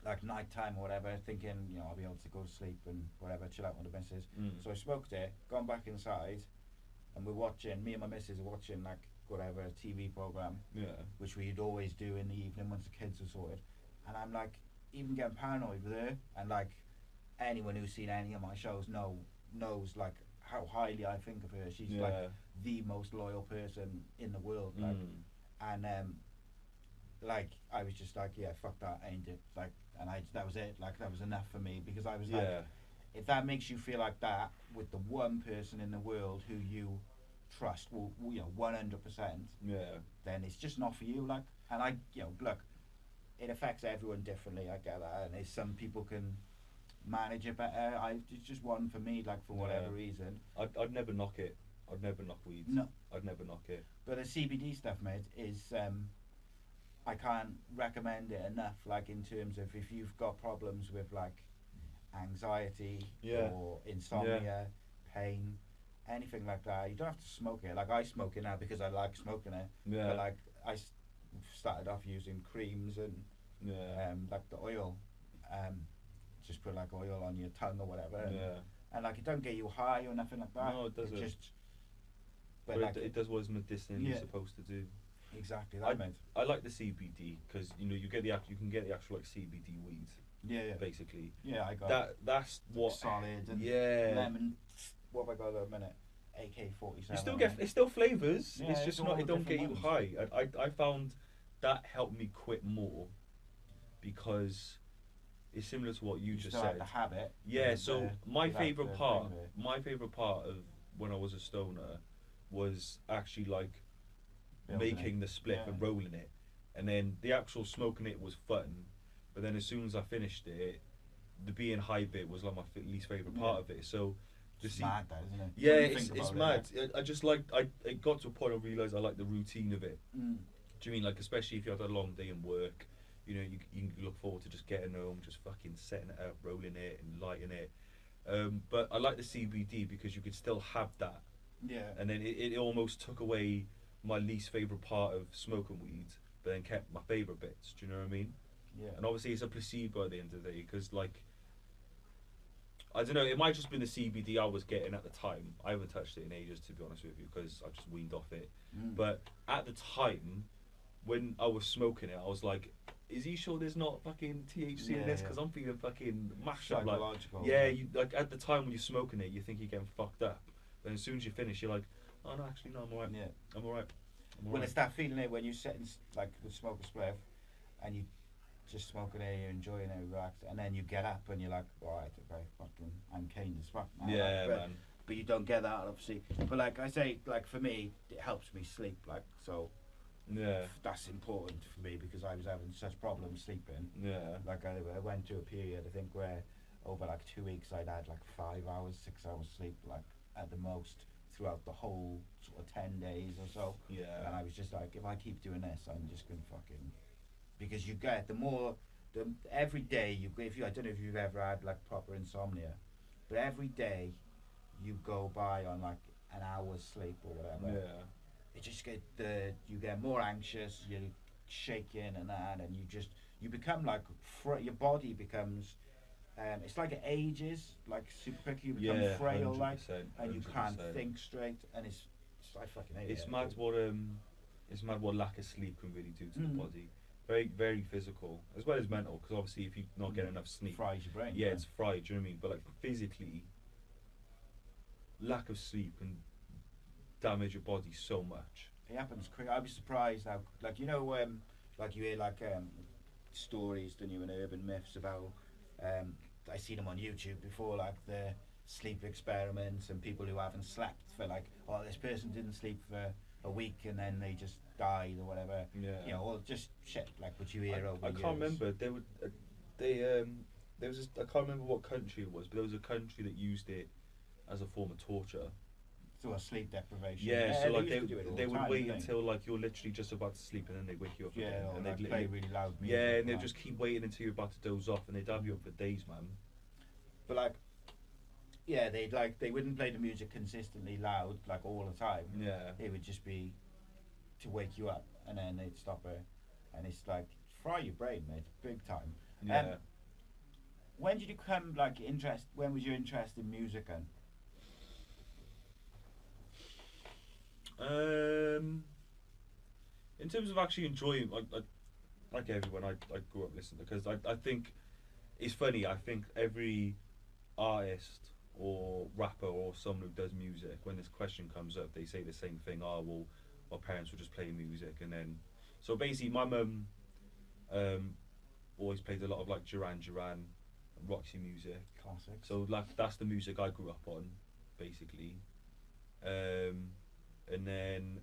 Speaker 1: like night time or whatever, thinking, you know, I'll be able to go to sleep and whatever, chill out with the missus. So I smoked it, gone back inside, and me and my missus are watching like whatever TV program, which we'd always do in the evening once the kids were sorted. And I'm like, even getting paranoid with her, and like anyone who's seen any of my shows knows like how highly I think of her. She's like the most loyal person in the world, like, and like I was just like, yeah, fuck that, ain't it? Like, and that was it. Like, that was enough for me, because I was like, if that makes you feel like that with the one person in the world who you trust, well, you know, 100%, then it's just not for you. Like, and I, you know, look, it affects everyone differently. I get that, and some people can manage it better. It's just one for me, like, for whatever reason.
Speaker 2: I'd never knock it. I'd never knock weed.
Speaker 1: No,
Speaker 2: I'd never knock it.
Speaker 1: But the CBD stuff, mate, is I can't recommend it enough. Like, in terms of if you've got problems with like anxiety
Speaker 2: Yeah.
Speaker 1: or insomnia, pain, anything like that. You don't have to smoke it. Like I smoke it now because I like smoking it.
Speaker 2: Yeah.
Speaker 1: But like started off using creams and
Speaker 2: Yeah.
Speaker 1: like the oil, just put like oil on your tongue or whatever.
Speaker 2: Yeah.
Speaker 1: And like it don't get you high or nothing like that.
Speaker 2: No, it doesn't.
Speaker 1: Just,
Speaker 2: But
Speaker 1: like
Speaker 2: it does what it's medicinally
Speaker 1: Yeah.
Speaker 2: supposed to do.
Speaker 1: exactly
Speaker 2: I
Speaker 1: that, mate.
Speaker 2: I like the CBD because you know you can get the actual like CBD weed
Speaker 1: Yeah,
Speaker 2: basically.
Speaker 1: yeah. I got
Speaker 2: That's what.
Speaker 1: solid and
Speaker 2: Yeah.
Speaker 1: lemon. What have I got at the minute? AK-47.
Speaker 2: You still get it's still flavors.
Speaker 1: Yeah,
Speaker 2: it's
Speaker 1: it's
Speaker 2: just
Speaker 1: all
Speaker 2: not. It don't get you
Speaker 1: different
Speaker 2: high. I found that helped me quit more because it's similar to what you just
Speaker 1: still have
Speaker 2: said.
Speaker 1: the habit.
Speaker 2: Yeah.
Speaker 1: with
Speaker 2: So
Speaker 1: the-
Speaker 2: my
Speaker 1: without
Speaker 2: favorite
Speaker 1: the
Speaker 2: part,
Speaker 1: thing with it.
Speaker 2: my favorite part of when I was a stoner, was actually like
Speaker 1: Building
Speaker 2: making
Speaker 1: it.
Speaker 2: the spliff
Speaker 1: Yeah.
Speaker 2: and rolling it, and then the actual smoking it was fun. But then as soon as I finished it, the being high bit was like my least favorite part
Speaker 1: Yeah.
Speaker 2: of it. So the
Speaker 1: It's mad, that isn't it?
Speaker 2: yeah,
Speaker 1: When you
Speaker 2: it's
Speaker 1: think
Speaker 2: it's
Speaker 1: about
Speaker 2: mad. I just like it got to a point I realised I like the routine of it.
Speaker 1: Mm.
Speaker 2: Do you mean like especially if you had a long day in work, you know you can look forward to just getting home, just fucking setting it up, rolling it and lighting it. But I like the CBD because you could still have that,
Speaker 1: Yeah.
Speaker 2: and then it almost took away my least favourite part of smoking weed, but then kept my favourite bits. Do you know what I mean?
Speaker 1: Yeah.
Speaker 2: And obviously it's a placebo at the end of the day because like I don't know, it might just been the CBD I was getting at the time. I haven't touched it in ages to be honest with you because I just weaned off it.
Speaker 1: Mm.
Speaker 2: But at the time when I was smoking it, I was like, is he sure there's not fucking THC in
Speaker 1: Yeah,
Speaker 2: this?
Speaker 1: yeah.
Speaker 2: Because I'm feeling fucking mashed up. Like,
Speaker 1: Psychological.
Speaker 2: yeah, you like at the time when you're smoking it, you think you're getting fucked up. But as soon as you finish, you're like, oh no, actually no, I'm alright.
Speaker 1: Yeah.
Speaker 2: I'm alright.
Speaker 1: Well, it's that feeling it when you sit and like the smoke a spliff, and you just smoking it, you're enjoying it, relaxed, and then you get up and you're like, alright, okay, fucking, I'm keen as fuck now.
Speaker 2: Yeah,
Speaker 1: like,
Speaker 2: man.
Speaker 1: But you don't get that obviously. But like I say, like for me, it helps me sleep. Like so,
Speaker 2: Yeah.
Speaker 1: that's important for me because I was having such problems sleeping.
Speaker 2: Yeah.
Speaker 1: Like I went through a period I think where over like 2 weeks I'd had like 5 hours, 6 hours sleep like at the most throughout the whole sort of 10 days or so.
Speaker 2: Yeah.
Speaker 1: And I was just like, if I keep doing this, I'm just gonna fucking, because you get every day if you I don't know if you've ever had like proper insomnia, but every day you go by on like an hour's sleep or whatever,
Speaker 2: Yeah.
Speaker 1: it just you get more anxious, you're shaking and that, and you become like your body becomes it's like it ages like super quickly. You become
Speaker 2: Yeah.
Speaker 1: frail like,
Speaker 2: 100%,
Speaker 1: and you can't
Speaker 2: 100%.
Speaker 1: think straight, and it's I fucking hate it.
Speaker 2: It's mad what lack of sleep can really do to the
Speaker 1: Mm.
Speaker 2: body. Very, very physical as well as mental. Because obviously, if you're not getting enough sleep,
Speaker 1: fries your brain.
Speaker 2: yeah, it's fried. Do you know what I mean? But like physically, lack of sleep can damage your body so much.
Speaker 1: It happens quick. I was surprised how, like like you hear like stories, don't you, and urban myths about. I seen them on YouTube before, like the sleep experiments and people who haven't slept for like, oh, this person didn't sleep for a week and then they just died or whatever.
Speaker 2: Yeah.
Speaker 1: You know, or just shit like what you hear over
Speaker 2: I
Speaker 1: years.
Speaker 2: can't remember. There was I can't remember what country it was, but there was a country that used it as a form of torture.
Speaker 1: So a sleep deprivation.
Speaker 2: Yeah, so like
Speaker 1: used to do it all
Speaker 2: they
Speaker 1: the
Speaker 2: would
Speaker 1: time,
Speaker 2: wait
Speaker 1: didn't they?
Speaker 2: until like you're literally just about to sleep and then they wake you up
Speaker 1: Yeah,
Speaker 2: again.
Speaker 1: or
Speaker 2: And
Speaker 1: like
Speaker 2: they'd
Speaker 1: play
Speaker 2: literally,
Speaker 1: really loud music.
Speaker 2: yeah, and they'll
Speaker 1: like.
Speaker 2: just keep waiting until you're about to doze off, and they'd have you up for days, man.
Speaker 1: But like, yeah, they wouldn't play the music consistently loud like all the time.
Speaker 2: Yeah.
Speaker 1: It would just be to wake you up, and then they'd stop it, and it's like fry your brain, mate, big time.
Speaker 2: Yeah.
Speaker 1: When did you come like interest? When was your interest in music then?
Speaker 2: In terms of actually enjoying, like everyone, I grew up listening because I think it's funny. I think every artist or rapper or someone who does music, when this question comes up, they say the same thing. Oh, well, my parents were just playing music, and then so basically, my mum always played a lot of like Duran Duran, Roxy music.
Speaker 1: Classics.
Speaker 2: So like that's the music I grew up on, basically. And then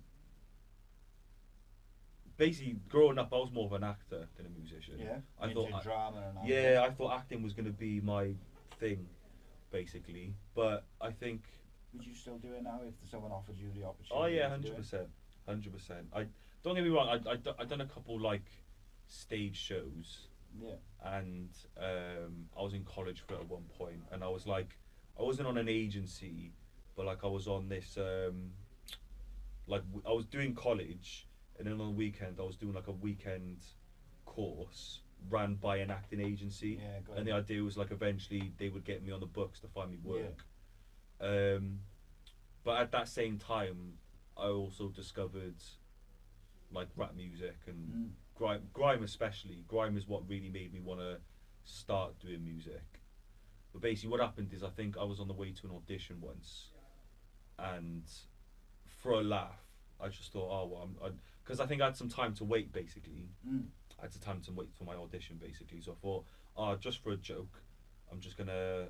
Speaker 2: basically growing up, I was more of an actor than a musician.
Speaker 1: Yeah.
Speaker 2: I
Speaker 1: Into
Speaker 2: thought
Speaker 1: drama and all
Speaker 2: yeah,
Speaker 1: that.
Speaker 2: I thought acting was gonna be my thing, basically. But I think
Speaker 1: Would you still do it now if someone offered you the opportunity?
Speaker 2: oh yeah,
Speaker 1: to do it?
Speaker 2: 100%. I don't get me wrong. I done a couple like stage shows
Speaker 1: Yeah.
Speaker 2: And I was in college for it at one point, and I was like, I wasn't on an agency, but like I was on this I was doing college, and then on the weekend I was doing like a weekend course ran by an acting agency,
Speaker 1: Yeah,
Speaker 2: and the idea was like eventually they would get me on the books to find me work.
Speaker 1: Yeah.
Speaker 2: But at that same time, I also discovered like rap music and grime especially. Grime is what really made me want to start doing music. But basically, what happened is I think I was on the way to an audition once, and for a laugh, I just thought, oh well, because I think I had some time to wait. Basically, I had some time to wait for my audition. Basically, so I thought, oh, just for a joke, I'm just gonna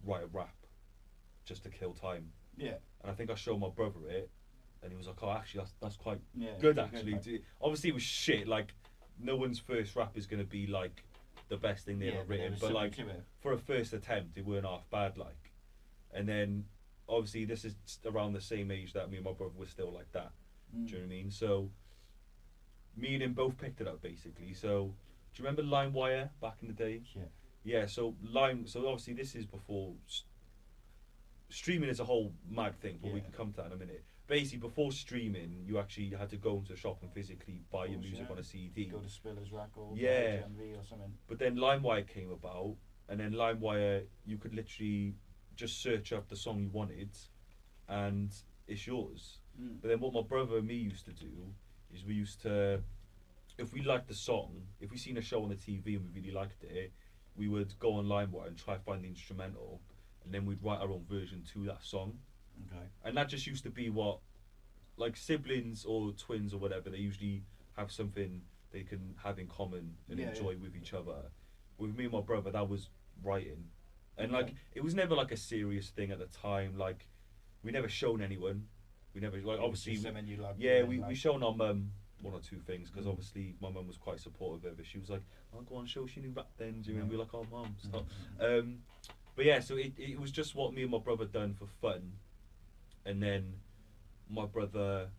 Speaker 2: write a rap just to kill time.
Speaker 1: Yeah.
Speaker 2: And I think I showed my brother it, and he was like, "Oh, actually, that's quite
Speaker 1: Yeah,
Speaker 2: good.
Speaker 1: it's
Speaker 2: Actually,
Speaker 1: good,
Speaker 2: obviously, it was shit. Like, no one's first rap is gonna be like the best thing they
Speaker 1: Yeah,
Speaker 2: ever
Speaker 1: but there
Speaker 2: written,
Speaker 1: was
Speaker 2: but
Speaker 1: something
Speaker 2: like
Speaker 1: to it.
Speaker 2: for a first attempt, it weren't half bad. Like, and then obviously, this is around the same age that me and my brother were still like that. Do you know what I mean? So, me and him both picked it up basically. So, do you remember LimeWire back in the day?
Speaker 1: Yeah.
Speaker 2: Yeah. So So obviously, this is before streaming is a whole mad thing, but we
Speaker 1: Yeah.
Speaker 2: can come to that in a minute. Basically, before streaming, you actually had to go into a shop and physically buy your music
Speaker 1: Yeah.
Speaker 2: on a CD.
Speaker 1: Go to Spiller's Records,
Speaker 2: Yeah.
Speaker 1: HMV or something.
Speaker 2: But then LimeWire came about, and then LimeWire, you could literally just search up the song you wanted, and it's yours. But then what my brother and me used to do is we used to, if we liked the song, if we seen a show on the TV and we really liked it, we would go on LimeWire and try to find the instrumental, and then we'd write our own version to that song.
Speaker 1: Okay.
Speaker 2: And that just used to be what, like siblings or twins or whatever, they usually have something they can have in common and
Speaker 1: Yeah,
Speaker 2: enjoy
Speaker 1: yeah.
Speaker 2: with each other. With me and my brother, that was writing. And
Speaker 1: Okay.
Speaker 2: like, it was never like a serious thing at the time. Like, we never shown anyone. We never, like,
Speaker 1: It was
Speaker 2: obviously,
Speaker 1: just something you liked
Speaker 2: yeah,
Speaker 1: doing,
Speaker 2: we
Speaker 1: like-
Speaker 2: shown our mum one or two things because
Speaker 1: Mm.
Speaker 2: obviously my mum was quite supportive of it. She was like, "I'll go on show she knew rap then." Do you
Speaker 1: Yeah.
Speaker 2: mean? We're like, "Oh, mum, stop."
Speaker 1: Mm.
Speaker 2: But yeah, so it was just what me and my brother done for fun, and then my brother,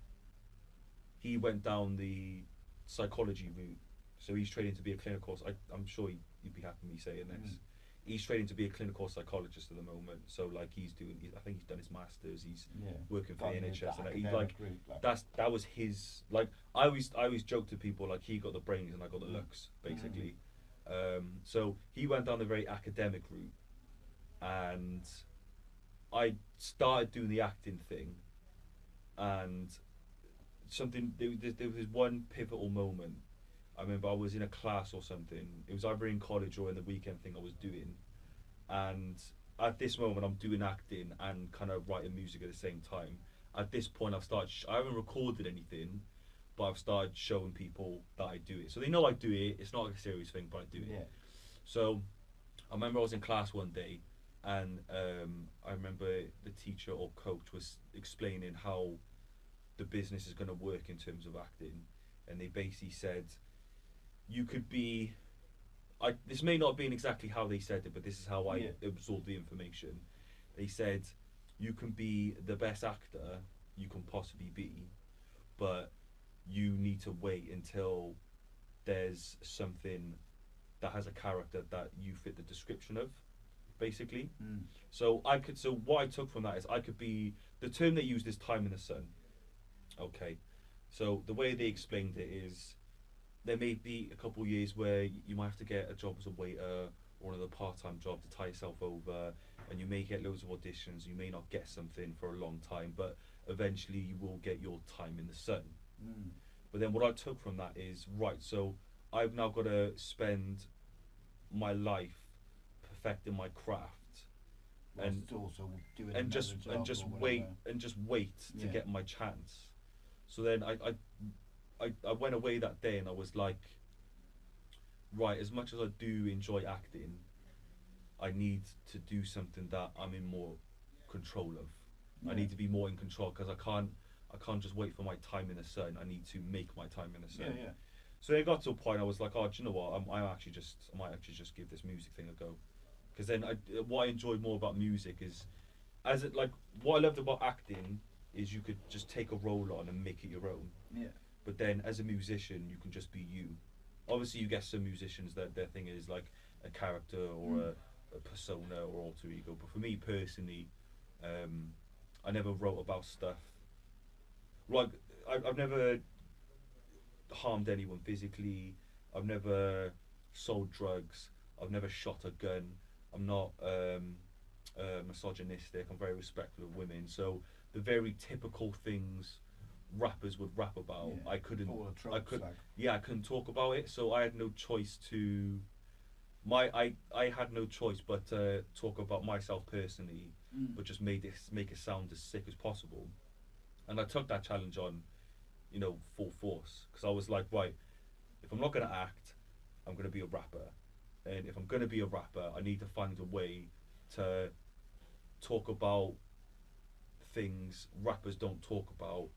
Speaker 2: he went down the psychology route. So he's training to be a clinical. I'm sure you'd be happy with me saying this. He's training to be a clinical psychologist at the moment. So like I think he's done his masters. He's
Speaker 1: Yeah.
Speaker 2: working for
Speaker 1: Got
Speaker 2: the
Speaker 1: into
Speaker 2: NHS,
Speaker 1: that
Speaker 2: and he's
Speaker 1: academic
Speaker 2: like,
Speaker 1: route,
Speaker 2: that was his like. I always joke to people like he got the brains and I got the looks basically. So he went down the very academic route, and I started doing the acting thing, and there was one pivotal moment. I remember I was in a class or something. It was either in college or in the weekend thing I was doing, and at this moment I'm doing acting and kind of writing music at the same time. At this point I've started. I haven't recorded anything, but I've started showing people that I do it. So they know I do it. It's not like a serious thing, but I do it.
Speaker 1: Yeah.
Speaker 2: So I remember I was in class one day, and I remember the teacher or coach was explaining how the business is going to work in terms of acting, and they basically said you could be. This may not have been exactly how they said it, but this is how I absorbed the information. They said you can be the best actor you can possibly be, but you need to wait until there's something that has a character that you fit the description of, basically. So what I took from that is I could be, the term they used is time in the sun. Okay, so the way they explained it is there may be a couple of years where you might have to get a job as a waiter or another part-time job to tie yourself over, and you may get loads of auditions, you may not get something for a long time, but eventually you will get your time in the sun. But then what I took from that is, right, so I've now got to spend my life perfecting my craft, and
Speaker 1: also doing
Speaker 2: and just
Speaker 1: another job or
Speaker 2: wait
Speaker 1: whatever.
Speaker 2: to
Speaker 1: Yeah.
Speaker 2: get my chance. So then I went away that day and I was like, right, as much as I do enjoy acting, I need to do something that I'm in more control of. I need to be more in control because I can't just wait for my time in the sun. I need to make my time in the sun.
Speaker 1: Yeah.
Speaker 2: So it got to a point I was like, oh, do you know what? I might actually just give this music thing a go. Because then what I enjoyed more about music is, what I loved about acting is you could just take a role on and make it your own.
Speaker 1: Yeah.
Speaker 2: But then as a musician, you can just be you. obviously you get some musicians that their thing is like a character or a persona or alter ego. But for me personally, I never wrote about stuff like I've never harmed anyone physically. I've never sold drugs. I've never shot a gun. I'm not misogynistic. I'm very respectful of women. So the very typical things rappers would rap about,
Speaker 1: Yeah,
Speaker 2: I couldn't.
Speaker 1: all the
Speaker 2: I
Speaker 1: tropes,
Speaker 2: could.
Speaker 1: like.
Speaker 2: Yeah, I couldn't talk about it. So I had no choice to. I had no choice but to talk about myself personally, but just make it sound as sick as possible. And I took that challenge on, full force because I was like, right, if I'm not gonna act, I'm gonna be a rapper, and if I'm gonna be a rapper, I need to find a way to talk about things rappers don't talk about,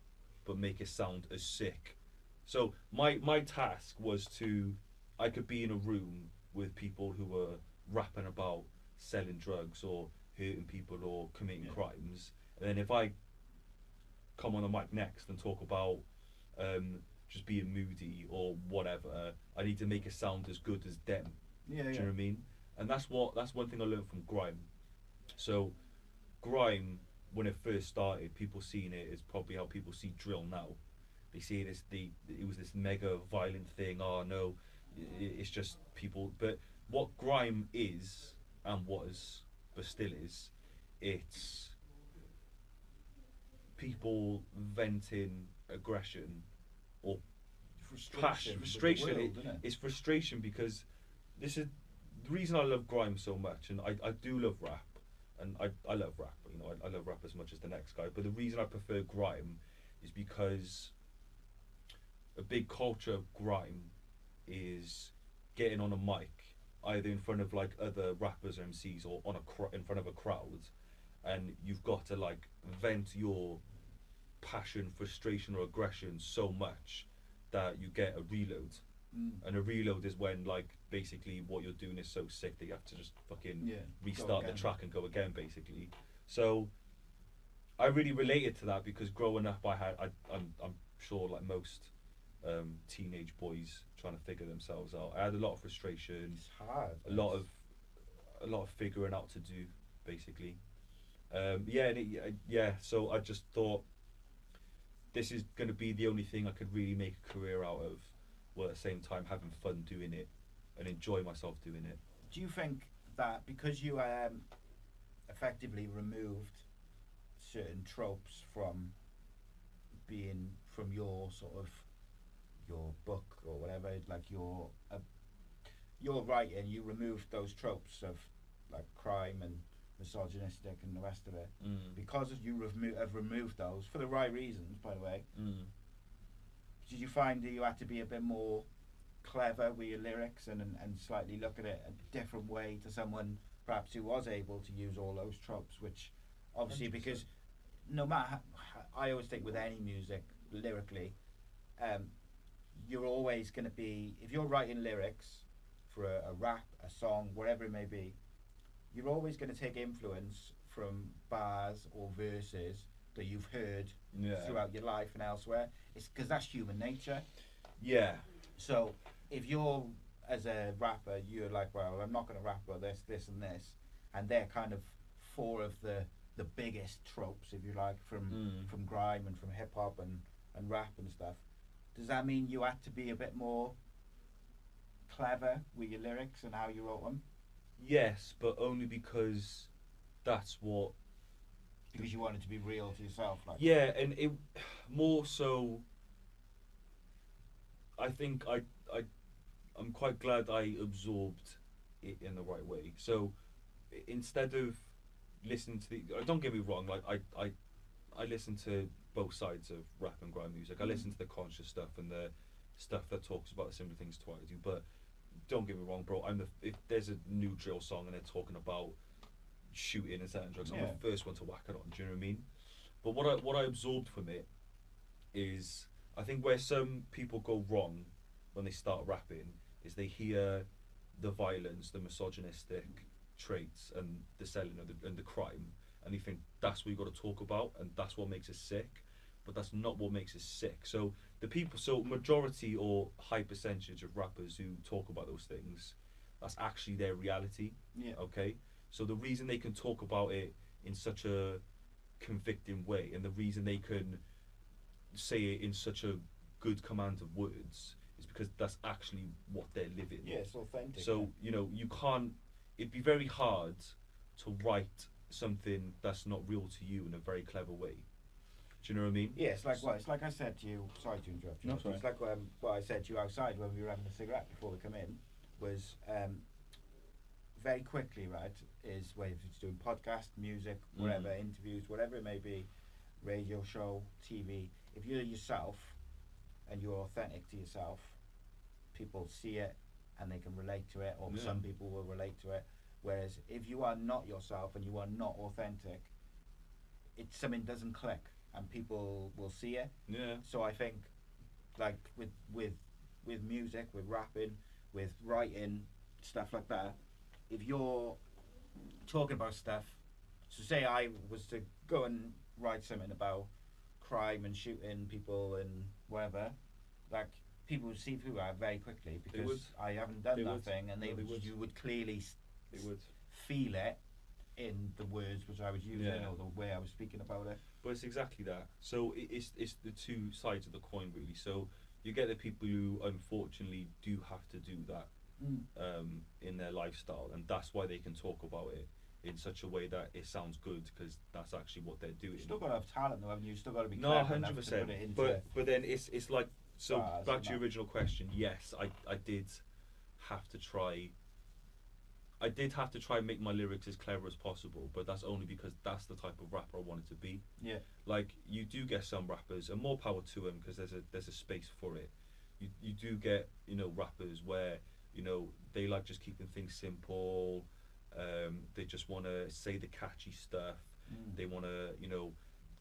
Speaker 2: but make it sound as sick. So my task was to, I could be in a room with people who were rapping about selling drugs or hurting people or committing crimes, and then if I come on the mic next and talk about um, just being moody or whatever, I need to make it sound as good as them.
Speaker 1: Yeah,
Speaker 2: Do
Speaker 1: yeah.
Speaker 2: you know what I mean? And that's one thing I learned from grime. So grime, when it first started, people seeing it is probably how people see drill now. They see it as it was this mega violent thing. Oh no, it's just people. But what grime is and was, but still is, it's people venting aggression or frustration. It's frustration because this is the reason I love grime so much, and I do love rap, and I love rap. I love rap as much as the next guy. But the reason I prefer grime is because a big culture of grime is getting on a mic, either in front of like other rappers or MCs, or in front of a crowd, and you've got to like vent your passion, frustration, or aggression so much that you get a reload. And a reload is when like basically what you're doing is so sick that you have to just fucking restart the track and go again basically. So I really related to that because growing up I'm sure like most teenage boys trying to figure themselves out, I had a lot of frustration.
Speaker 1: It's hard.
Speaker 2: A lot of figuring out to do basically. So I just thought this is going to be the only thing I could really make a career out of, while at the same time having fun doing it and enjoy myself doing it.
Speaker 1: Do you think that because you effectively removed certain tropes from your sort of your book or whatever, like your writing, you removed those tropes of like crime and misogynistic and the rest of it, because you have removed those for the right reasons, by the way. Did you find that you had to be a bit more clever with your lyrics and slightly look at it a different way to someone perhaps who was able to use all those tropes, which obviously 100%. Because no matter I always think with any music lyrically, you're always going to be, if you're writing lyrics for a rap, a song, whatever it may be, you're always going to take influence from bars or verses that you've heard throughout your life and elsewhere. It's because that's human nature.
Speaker 2: Yeah.
Speaker 1: So if you're, as a rapper, you're like, well, I'm not going to rap about this, this, and this, and they're kind of four of the biggest tropes, if you like, from grime and from hip hop and rap and stuff. Does that mean you had to be a bit more clever with your lyrics and how you wrote them?
Speaker 2: Yes, but only because that's what.
Speaker 1: Because you wanted to be real to yourself, like.
Speaker 2: Yeah, and it more so. I think I'm quite glad I absorbed it in the right way. So instead of listening to the, don't get me wrong, like I listen to both sides of rap and grime music. I listen to the conscious stuff and the stuff that talks about similar things to what I do. But don't get me wrong, bro. If there's a new drill song and they're talking about shooting and selling drugs, I'm the first one to whack it on. Do you know what I mean? But what I absorbed from it is, I think where some people go wrong when they start rapping is they hear the violence, the misogynistic traits, and the selling and the crime, and they think that's what you got to talk about, and that's what makes it sick. but that's not what makes it sick. So majority or high percentage of rappers who talk about those things, that's actually their reality.
Speaker 1: Yeah.
Speaker 2: Okay. So the reason they can talk about it in such a convicting way, and the reason they can say it in such a good command of words, is because that's actually what they're living.
Speaker 1: Yeah, it's authentic.
Speaker 2: So you can't. It'd be very hard to write something that's not real to you in a very clever way. Do you know what I mean?
Speaker 1: Yeah, it's like what? It's like I said to you. Sorry to interrupt you.
Speaker 2: No, sorry.
Speaker 1: It's like what I said to you outside when we were having a cigarette before we come in. Was very quickly, right? Is whether it's doing podcast, music, whatever, interviews, whatever it may be, radio show, TV. If you're yourself and you're authentic to yourself, people see it and they can relate to it, or some people will relate to it. Whereas if you are not yourself and you are not authentic, something doesn't click, and people will see it.
Speaker 2: Yeah.
Speaker 1: So I think, like with music, with rapping, with writing, stuff like that, if you're talking about stuff, so say I was to go and write something about crime and shooting people and whatever, like people would see through that very quickly because I haven't done that thing, and you would clearly feel it in the words which I was using or the way I was speaking about it.
Speaker 2: But it's exactly that. So it's the two sides of the coin, really. So you get the people who unfortunately do have to do that in their lifestyle, and that's why they can talk about it in such a way that it sounds good, because that's actually what they're doing.
Speaker 1: You still got to have talent, though, haven't you? You still got to be
Speaker 2: no, 100%. But then it's like, so back to your original question. Yes, I did have to try. I did have to try and make my lyrics as clever as possible, but that's only because that's the type of rapper I wanted to be.
Speaker 1: Yeah.
Speaker 2: Like, you do get some rappers, and more power to them, because there's a space for it. You do get rappers where they like just keeping things simple. They just want to say the catchy stuff. They want to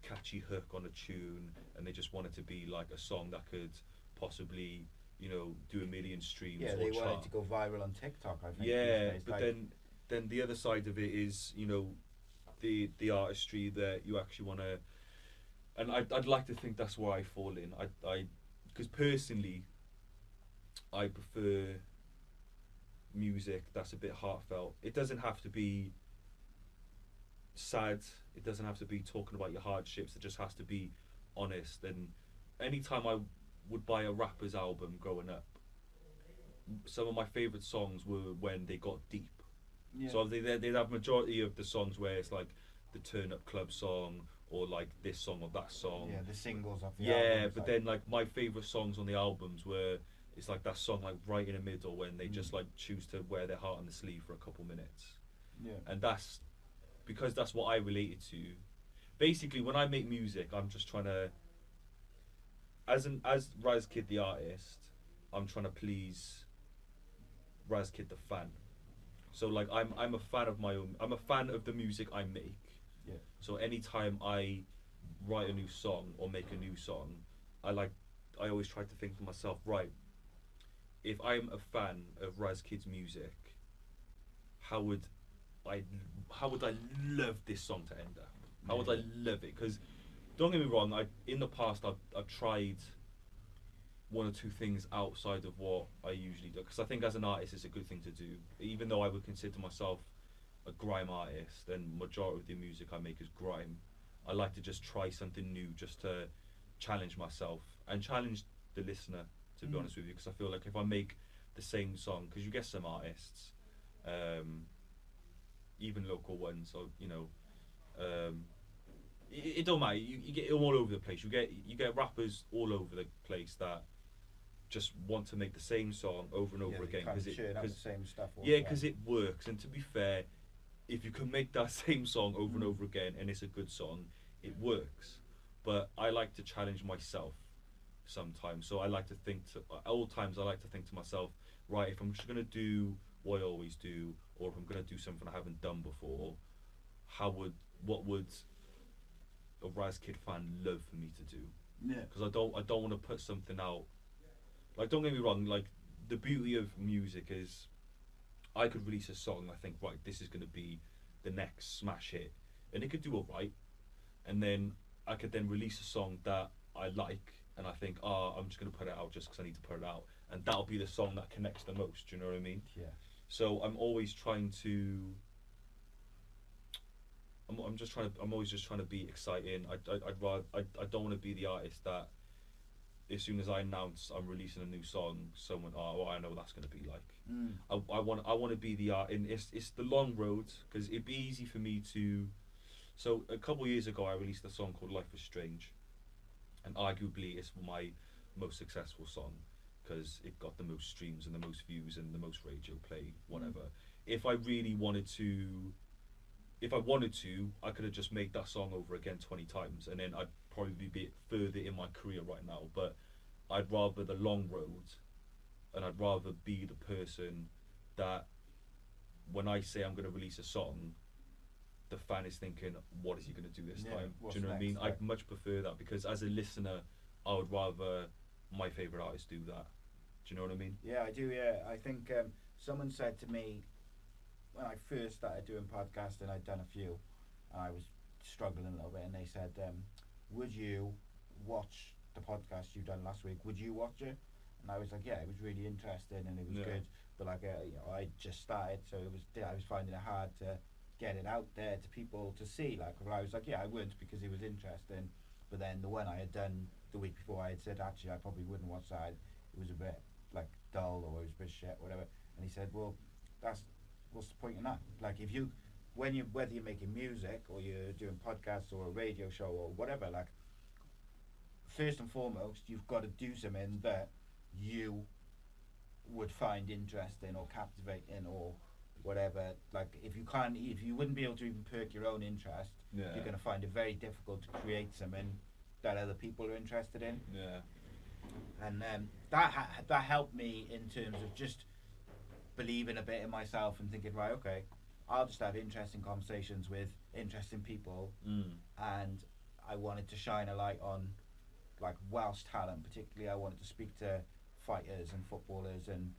Speaker 2: catchy hook on a tune, and they just want it to be like a song that could possibly do 1 million streams.
Speaker 1: Yeah, they want it to go viral on TikTok, I think.
Speaker 2: Yeah, but then the other side of it is the artistry that you actually want to, and I'd like to think that's where I fall in. I because personally I prefer music that's a bit heartfelt. It doesn't have to be sad, it doesn't have to be talking about your hardships, it just has to be honest. And anytime I would buy a rapper's album growing up, some of my favourite songs were when they got deep. So they'd have majority of the songs where it's like the turn up club song, or like this song or that song.
Speaker 1: Yeah, the singles of the album.
Speaker 2: Yeah, but then like my favourite songs on the albums were, it's like that song like right in the middle when they just like choose to wear their heart on the sleeve for a couple minutes.
Speaker 1: Yeah.
Speaker 2: And that's because that's what I related to. Basically, when I make music, I'm just trying to, as Razkid the artist, I'm trying to please Razkid the fan. So like I'm a fan of my own. I'm a fan of the music I make.
Speaker 1: Yeah. So
Speaker 2: anytime I write a new song or make a new song, I always try to think to myself, right, if I'm a fan of Razkid's music, how would I love this song to end up? How would I love it? Because don't get me wrong, in the past I've tried one or two things outside of what I usually do, because I think as an artist it's a good thing to do. Even though I would consider myself a grime artist, and majority of the music I make is grime, I like to just try something new, just to challenge myself and challenge the listener, to be honest with you. Because I feel like if I make the same song, because you get some artists, even local ones, or it don't matter. You get all over the place. You get rappers all over the place that just want to make the same song over and over again, because it works. And to be fair, if you can make that same song over and over again and it's a good song, it works. But I like to challenge myself sometimes. So I like to think to myself, right, if I'm just gonna do what I always do, or if I'm gonna do something I haven't done before, what would a Razkid fan love for me to do?
Speaker 1: Yeah.
Speaker 2: Because I don't want to put something out. Like, don't get me wrong. Like, the beauty of music is, I could release a song. I think, right, this is going to be the next smash hit, and it could do alright. And then I could then release a song that I like, and I think, oh, I'm just gonna put it out just because I need to put it out, and that'll be the song that connects the most. Do you know what I mean?
Speaker 1: Yeah.
Speaker 2: So I'm always trying to. I'm always just trying to be exciting. I don't want to be the artist that, as soon as I announce I'm releasing a new song, someone, oh, well, I know what that's going to be like. I want to be the art, and it's the long road, because it'd be easy for me to. So a couple of years ago, I released a song called Life is Strange, and arguably it's my most successful song because it got the most streams and the most views and the most radio play, whatever. If I really wanted to, if I wanted to, I could have just made that song over again 20 times, and then I'd probably be further in my career right now. But I'd rather the long road, and I'd rather be the person that, when I say I'm going to release a song, the fan is thinking, what is he going to do this time? Do you know what I mean?
Speaker 1: Right?
Speaker 2: I'd much prefer that, because as a listener, I would rather my favourite artist do that. Do you know what I mean?
Speaker 1: Yeah, I do. Yeah, I think someone said to me when I first started doing podcasting, I'd done a few, and I was struggling a little bit, and they said, "Would you watch the podcast you done last week? Would you watch it?" And I was like, "Yeah, it was really interesting and it was good, but like, I just started, so I was finding it hard to get it out there to people to see." Like, I was like, "Yeah, I would," because it was interesting, but then the one I had done the week before, I had said, "Actually, I probably wouldn't watch that. It was a bit like dull, or it was a bit shit, whatever." And he said, "Well, what's the point in that? Like, if you, whether you're making music or you're doing podcasts or a radio show or whatever, like, first and foremost, you've got to do something that you would find interesting or captivating or whatever. Like, if you wouldn't be able to even perk your own interest, you're going to find it very difficult to create something that other people are interested in."
Speaker 2: Yeah.
Speaker 1: And that helped me in terms of just believing a bit in myself and thinking, right, okay, I'll just have interesting conversations with interesting people. And I wanted to shine a light on, like, Welsh talent particularly. I wanted to speak to fighters and footballers and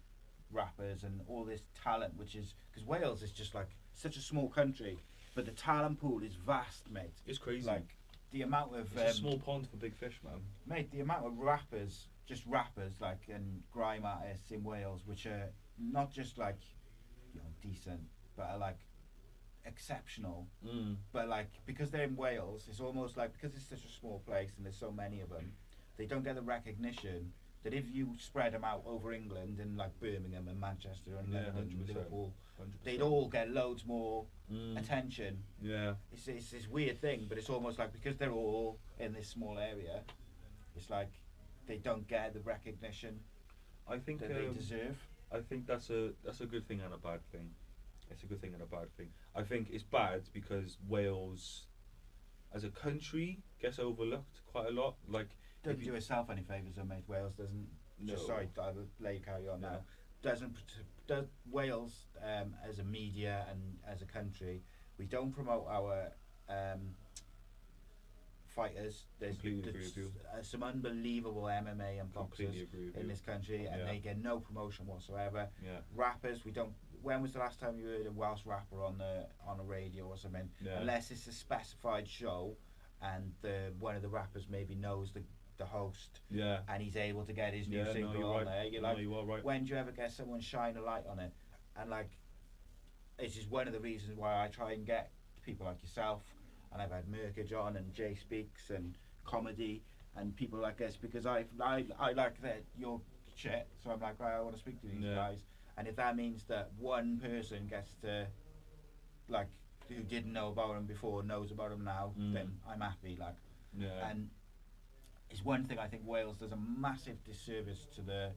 Speaker 1: rappers and all this talent, which is, because Wales is just like such a small country, but the talent pool is vast, mate.
Speaker 2: It's crazy.
Speaker 1: Like, the amount of
Speaker 2: it's a small pond for big fish, man.
Speaker 1: Mate, the amount of rappers, just rappers, like, and grime artists in Wales, which are not just like, decent, but are like exceptional. But like, because they're in Wales, it's almost like, because it's such a small place and there's so many of them, they don't get the recognition that if you spread them out over England and like Birmingham and Manchester and London and Liverpool, 100%. They'd all get loads more attention.
Speaker 2: Yeah.
Speaker 1: It's this weird thing, but it's almost like, because they're all in this small area, it's like they don't get the recognition
Speaker 2: I think
Speaker 1: that they deserve.
Speaker 2: I think that's a good thing and a bad thing. It's a good thing and a bad thing. I think it's bad because Wales, as a country, gets overlooked quite a lot. Like,
Speaker 1: Doesn't do itself any favours, though, mate. Wales doesn't.
Speaker 2: No.
Speaker 1: Just sorry, I'll let you carry on now. Does Wales, as a media and as a country, we don't promote our fighters. There's some unbelievable MMA and boxers in this country, and they get no promotion whatsoever.
Speaker 2: Yeah.
Speaker 1: Rappers, we don't. When was the last time you heard a Welsh rapper on a radio or something?
Speaker 2: Yeah.
Speaker 1: Unless it's a specified show, and one of the rappers maybe knows the host, and he's able to get his new single on there. You're like,
Speaker 2: you are right.
Speaker 1: When do you ever get someone shine a light on it? And like, it's just one of the reasons why I try and get people like yourself, and I've had Merkage on and Jay Speaks and Comedy and people like this, because I like that your shit, so I'm like, right, I want to speak to these guys. And if that means that one person gets to, like, who didn't know about him before knows about him now, then I'm happy. Like, and it's one thing I think Wales does a massive disservice to the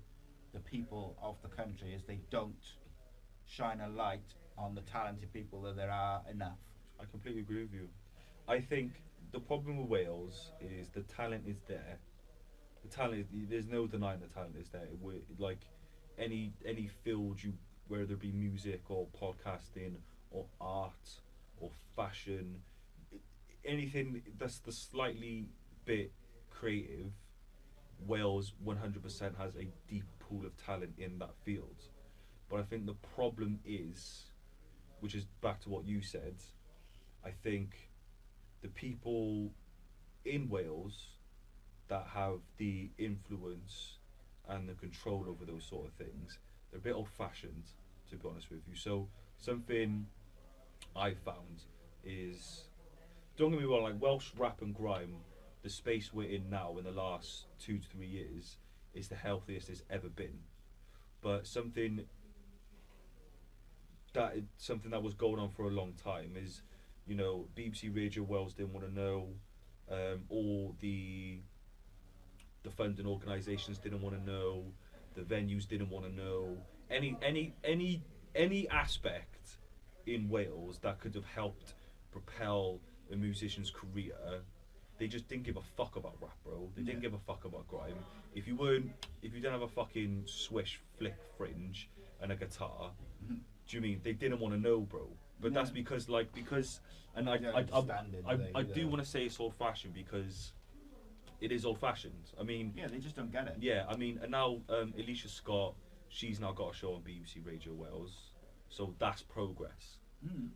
Speaker 1: people of the country, is they don't shine a light on the talented people that there are enough.
Speaker 2: I completely agree with you. I think the problem with Wales is the talent is there. The talent, there's no denying the talent is there. Like, any field, whether it be music or podcasting or art or fashion, anything that's the slightly bit creative, Wales 100% has a deep pool of talent in that field. But I think the problem is, which is back to what you said, I think the people in Wales that have the influence and the control over those sort of things, they're a bit old-fashioned, to be honest with you. So something I found is, don't get me wrong, like Welsh rap and grime, the space we're in now in the last 2 to 3 years is the healthiest it's ever been. But something that was going on for a long time is, you know, BBC Radio Wales didn't want to know, all the funding organisations didn't want to know, the venues didn't want to know, any aspect in Wales that could have helped propel a musician's career. They just didn't give a fuck about rap, bro. They didn't give a fuck about grime. If you didn't have a fucking swish flick fringe and a guitar, do you mean they didn't want to know, bro? But that's because and I do want to say it's old fashioned because it is old fashioned. I mean,
Speaker 1: yeah, they just don't get it.
Speaker 2: Yeah, I mean, and now Alicia Scott, she's now got a show on BBC Radio Wales, so that's progress.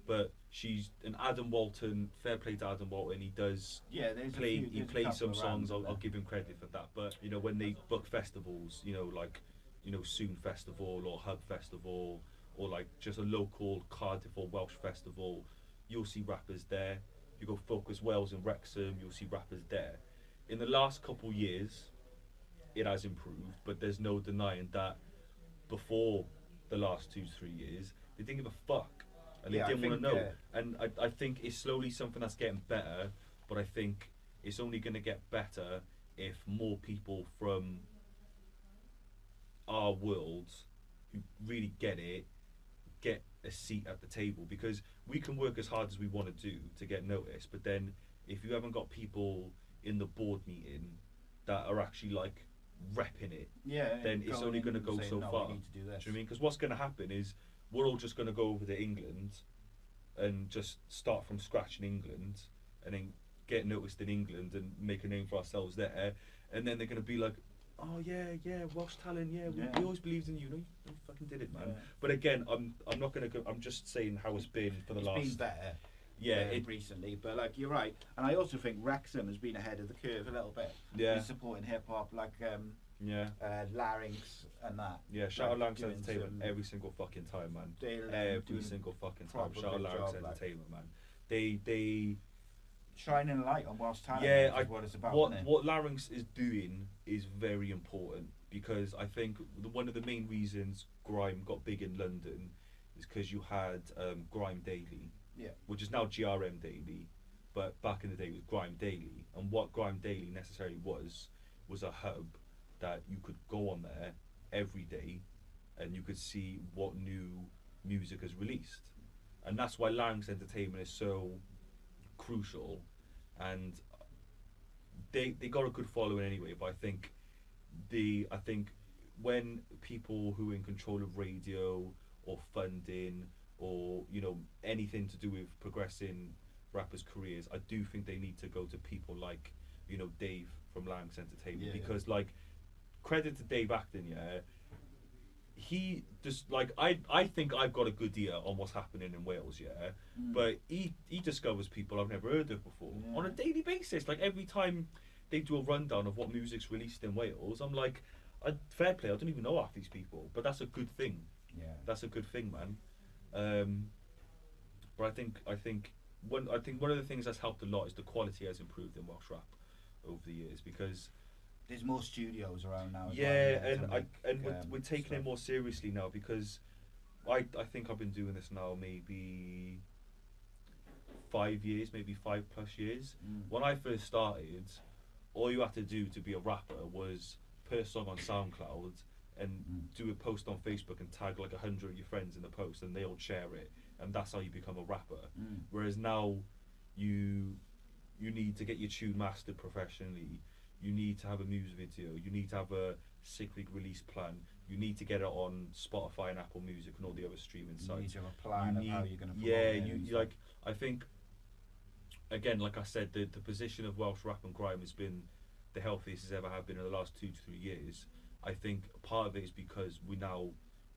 Speaker 2: But she's an Adam Walton. Fair play to Adam Walton. He does he plays some songs. I'll give him credit for that. But you know, when they book festivals, you know, like, you know, Soon Festival or Hub Festival or like just a local Cardiff or Welsh festival, you'll see rappers there. You go Focus Wales and Wrexham, you'll see rappers there. In the last couple years, it has improved, but there's no denying that before the last 2 to 3 years, they didn't give a fuck. And they didn't want to know. And I think it's slowly something that's getting better, but I think it's only going to get better if more people from our world who really get it, get a seat at the table. Because we can work as hard as we want to do to get noticed, but then if you haven't got people in the board meeting that are actually like repping it, then it's only going to go so far. Do you know what I mean? Because what's going to happen is we're all just going to go over to England and just start from scratch in England and then get noticed in England and make a name for ourselves there, and then they're going to be like, oh yeah, Welsh talent, we always believed in you. No, you fucking did it, man. But again, I'm not going to go, I'm just saying how it's been for the last...
Speaker 1: It's been better. Recently, but like you're right, and I also think Wrexham has been ahead of the curve a little bit. He's supporting hip hop, like Larynx and that.
Speaker 2: Yeah, shout out Larynx Entertainment every single fucking time, man. Every single fucking time. Shout out Larynx Entertainment, man. They
Speaker 1: shining a light on Welsh talent.
Speaker 2: Yeah,
Speaker 1: is what it's about.
Speaker 2: What Larynx is doing is very important, because I think one of the main reasons grime got big in London is because you had Grime Daily. Which is now GRM Daily, but back in the day it was Grime Daily. And what Grime Daily necessarily was a hub that you could go on there every day and you could see what new music is released. And that's why Larynx Entertainment is so crucial. And they got a good following anyway, but I think when people who are in control of radio or funding or, you know, anything to do with progressing rappers' careers, I do think they need to go to people like, you know, Dave from Larynx Entertainment, because like, credit to Dave Acton, he just like, I think I've got a good ear on what's happening in Wales, but he discovers people I've never heard of before on a daily basis. Like every time they do a rundown of what music's released in Wales, I'm like, fair play, I don't even know half these people, but that's a good thing. That's a good thing, man. But I think one of the things that's helped a lot is the quality has improved in Welsh rap over the years, because
Speaker 1: there's more studios around now.
Speaker 2: We're taking it more seriously now, because I think I've been doing this now maybe 5 years, maybe 5+ years. When I first started, all you had to do to be a rapper was put a song on SoundCloud and do a post on Facebook and tag like 100 of your friends in the post, and they all share it, and that's how you become a rapper. Whereas now, you need to get your tune mastered professionally. You need to have a music video. You need to have a cyclic release plan. You need to get it on Spotify and Apple Music and all the other streaming sites.
Speaker 1: You need to have a plan of how you're going to promote it.
Speaker 2: Like, I think, again, like I said, the position of Welsh rap and grime has been the healthiest it's ever have been in the last 2 to 3 years. I think part of it is because we now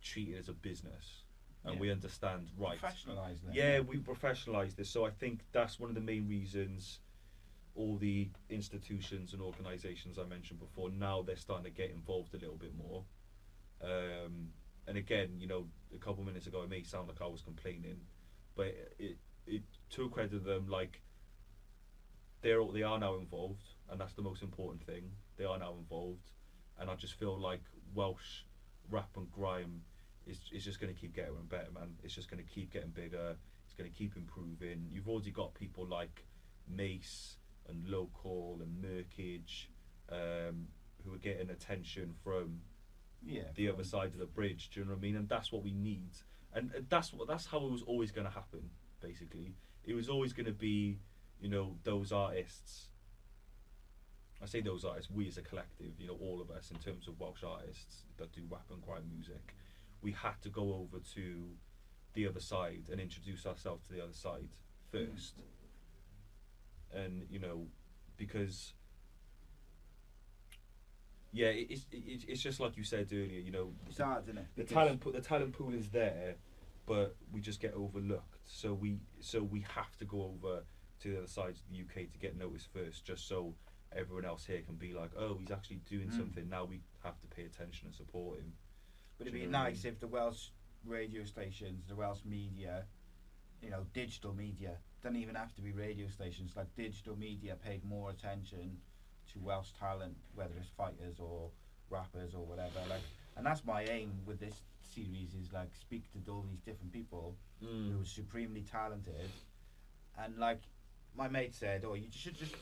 Speaker 2: treat it as a business, and we understand, right?
Speaker 1: Professionalise it.
Speaker 2: Yeah, we professionalise this. So I think that's one of the main reasons all the institutions and organisations I mentioned before, now they're starting to get involved a little bit more. And again, you know, a couple of minutes ago, it may sound like I was complaining, but it to credit them, like they are now involved, and that's the most important thing. They are now involved, and I just feel like Welsh rap and grime is just going to keep getting better, man. It's just going to keep getting bigger. It's going to keep improving. You've already got people like Mace and Local and Merkage, who are getting attention from the other side of the bridge. Do you know what I mean? And that's what we need. And that's how it was always going to happen. Basically, it was always going to be, you know, those artists. I say those artists, we as a collective, you know, all of us in terms of Welsh artists that do rap and grime music, we had to go over to the other side and introduce ourselves to the other side first. And, you know, because it's just like you said earlier, you know,
Speaker 1: it's hard, isn't it?
Speaker 2: The talent pool is there, but we just get overlooked. So we have to go over to the other side of the UK to get noticed first, just so everyone else here can be like, oh, he's actually doing something. Now we have to pay attention and support him.
Speaker 1: But it'd be nice if the Welsh radio stations, the Welsh media, you know, digital media, doesn't even have to be radio stations, like digital media paid more attention to Welsh talent, whether it's fighters or rappers or whatever. Like, and that's my aim with this series, is like speak to all these different people who are supremely talented. And like my mate said, oh, you should just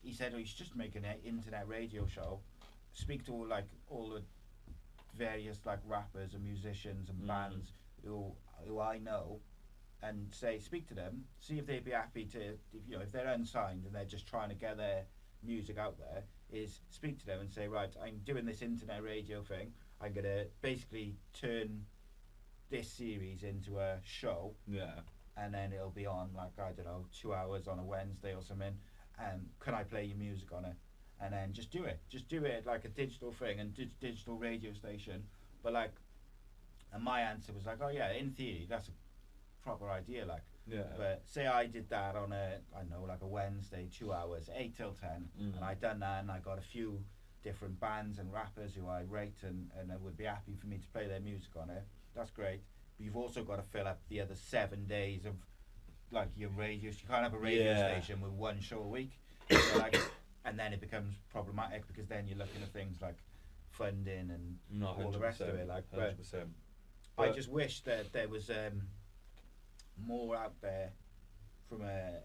Speaker 1: he said, oh, you should just make an internet radio show, speak to all the various like rappers and musicians and bands who I know, and speak to them, see if they'd be happy to, if they're unsigned and they're just trying to get their music out there, is speak to them and say, right, I'm doing this internet radio thing, I'm gonna basically turn this series into a show, and then it'll be on, like, I don't know, 2 hours on a Wednesday or something, and can I play your music on it? And then just do it like a digital thing and digital radio station. But like, and my answer was like, oh yeah, in theory that's a proper idea, like. But say I did that on like a Wednesday, 2 hours, 8 till 10, and I done that, and I got a few different bands and rappers who I rate and would be happy for me to play their music on it. That's great. But you've also got to fill up the other 7 days of like your radios. You can't have a radio station with one show a week. So like, and then it becomes problematic, because then you're looking at things like funding and all the rest of it. Like, 100%. But I just wish that there was more out there from it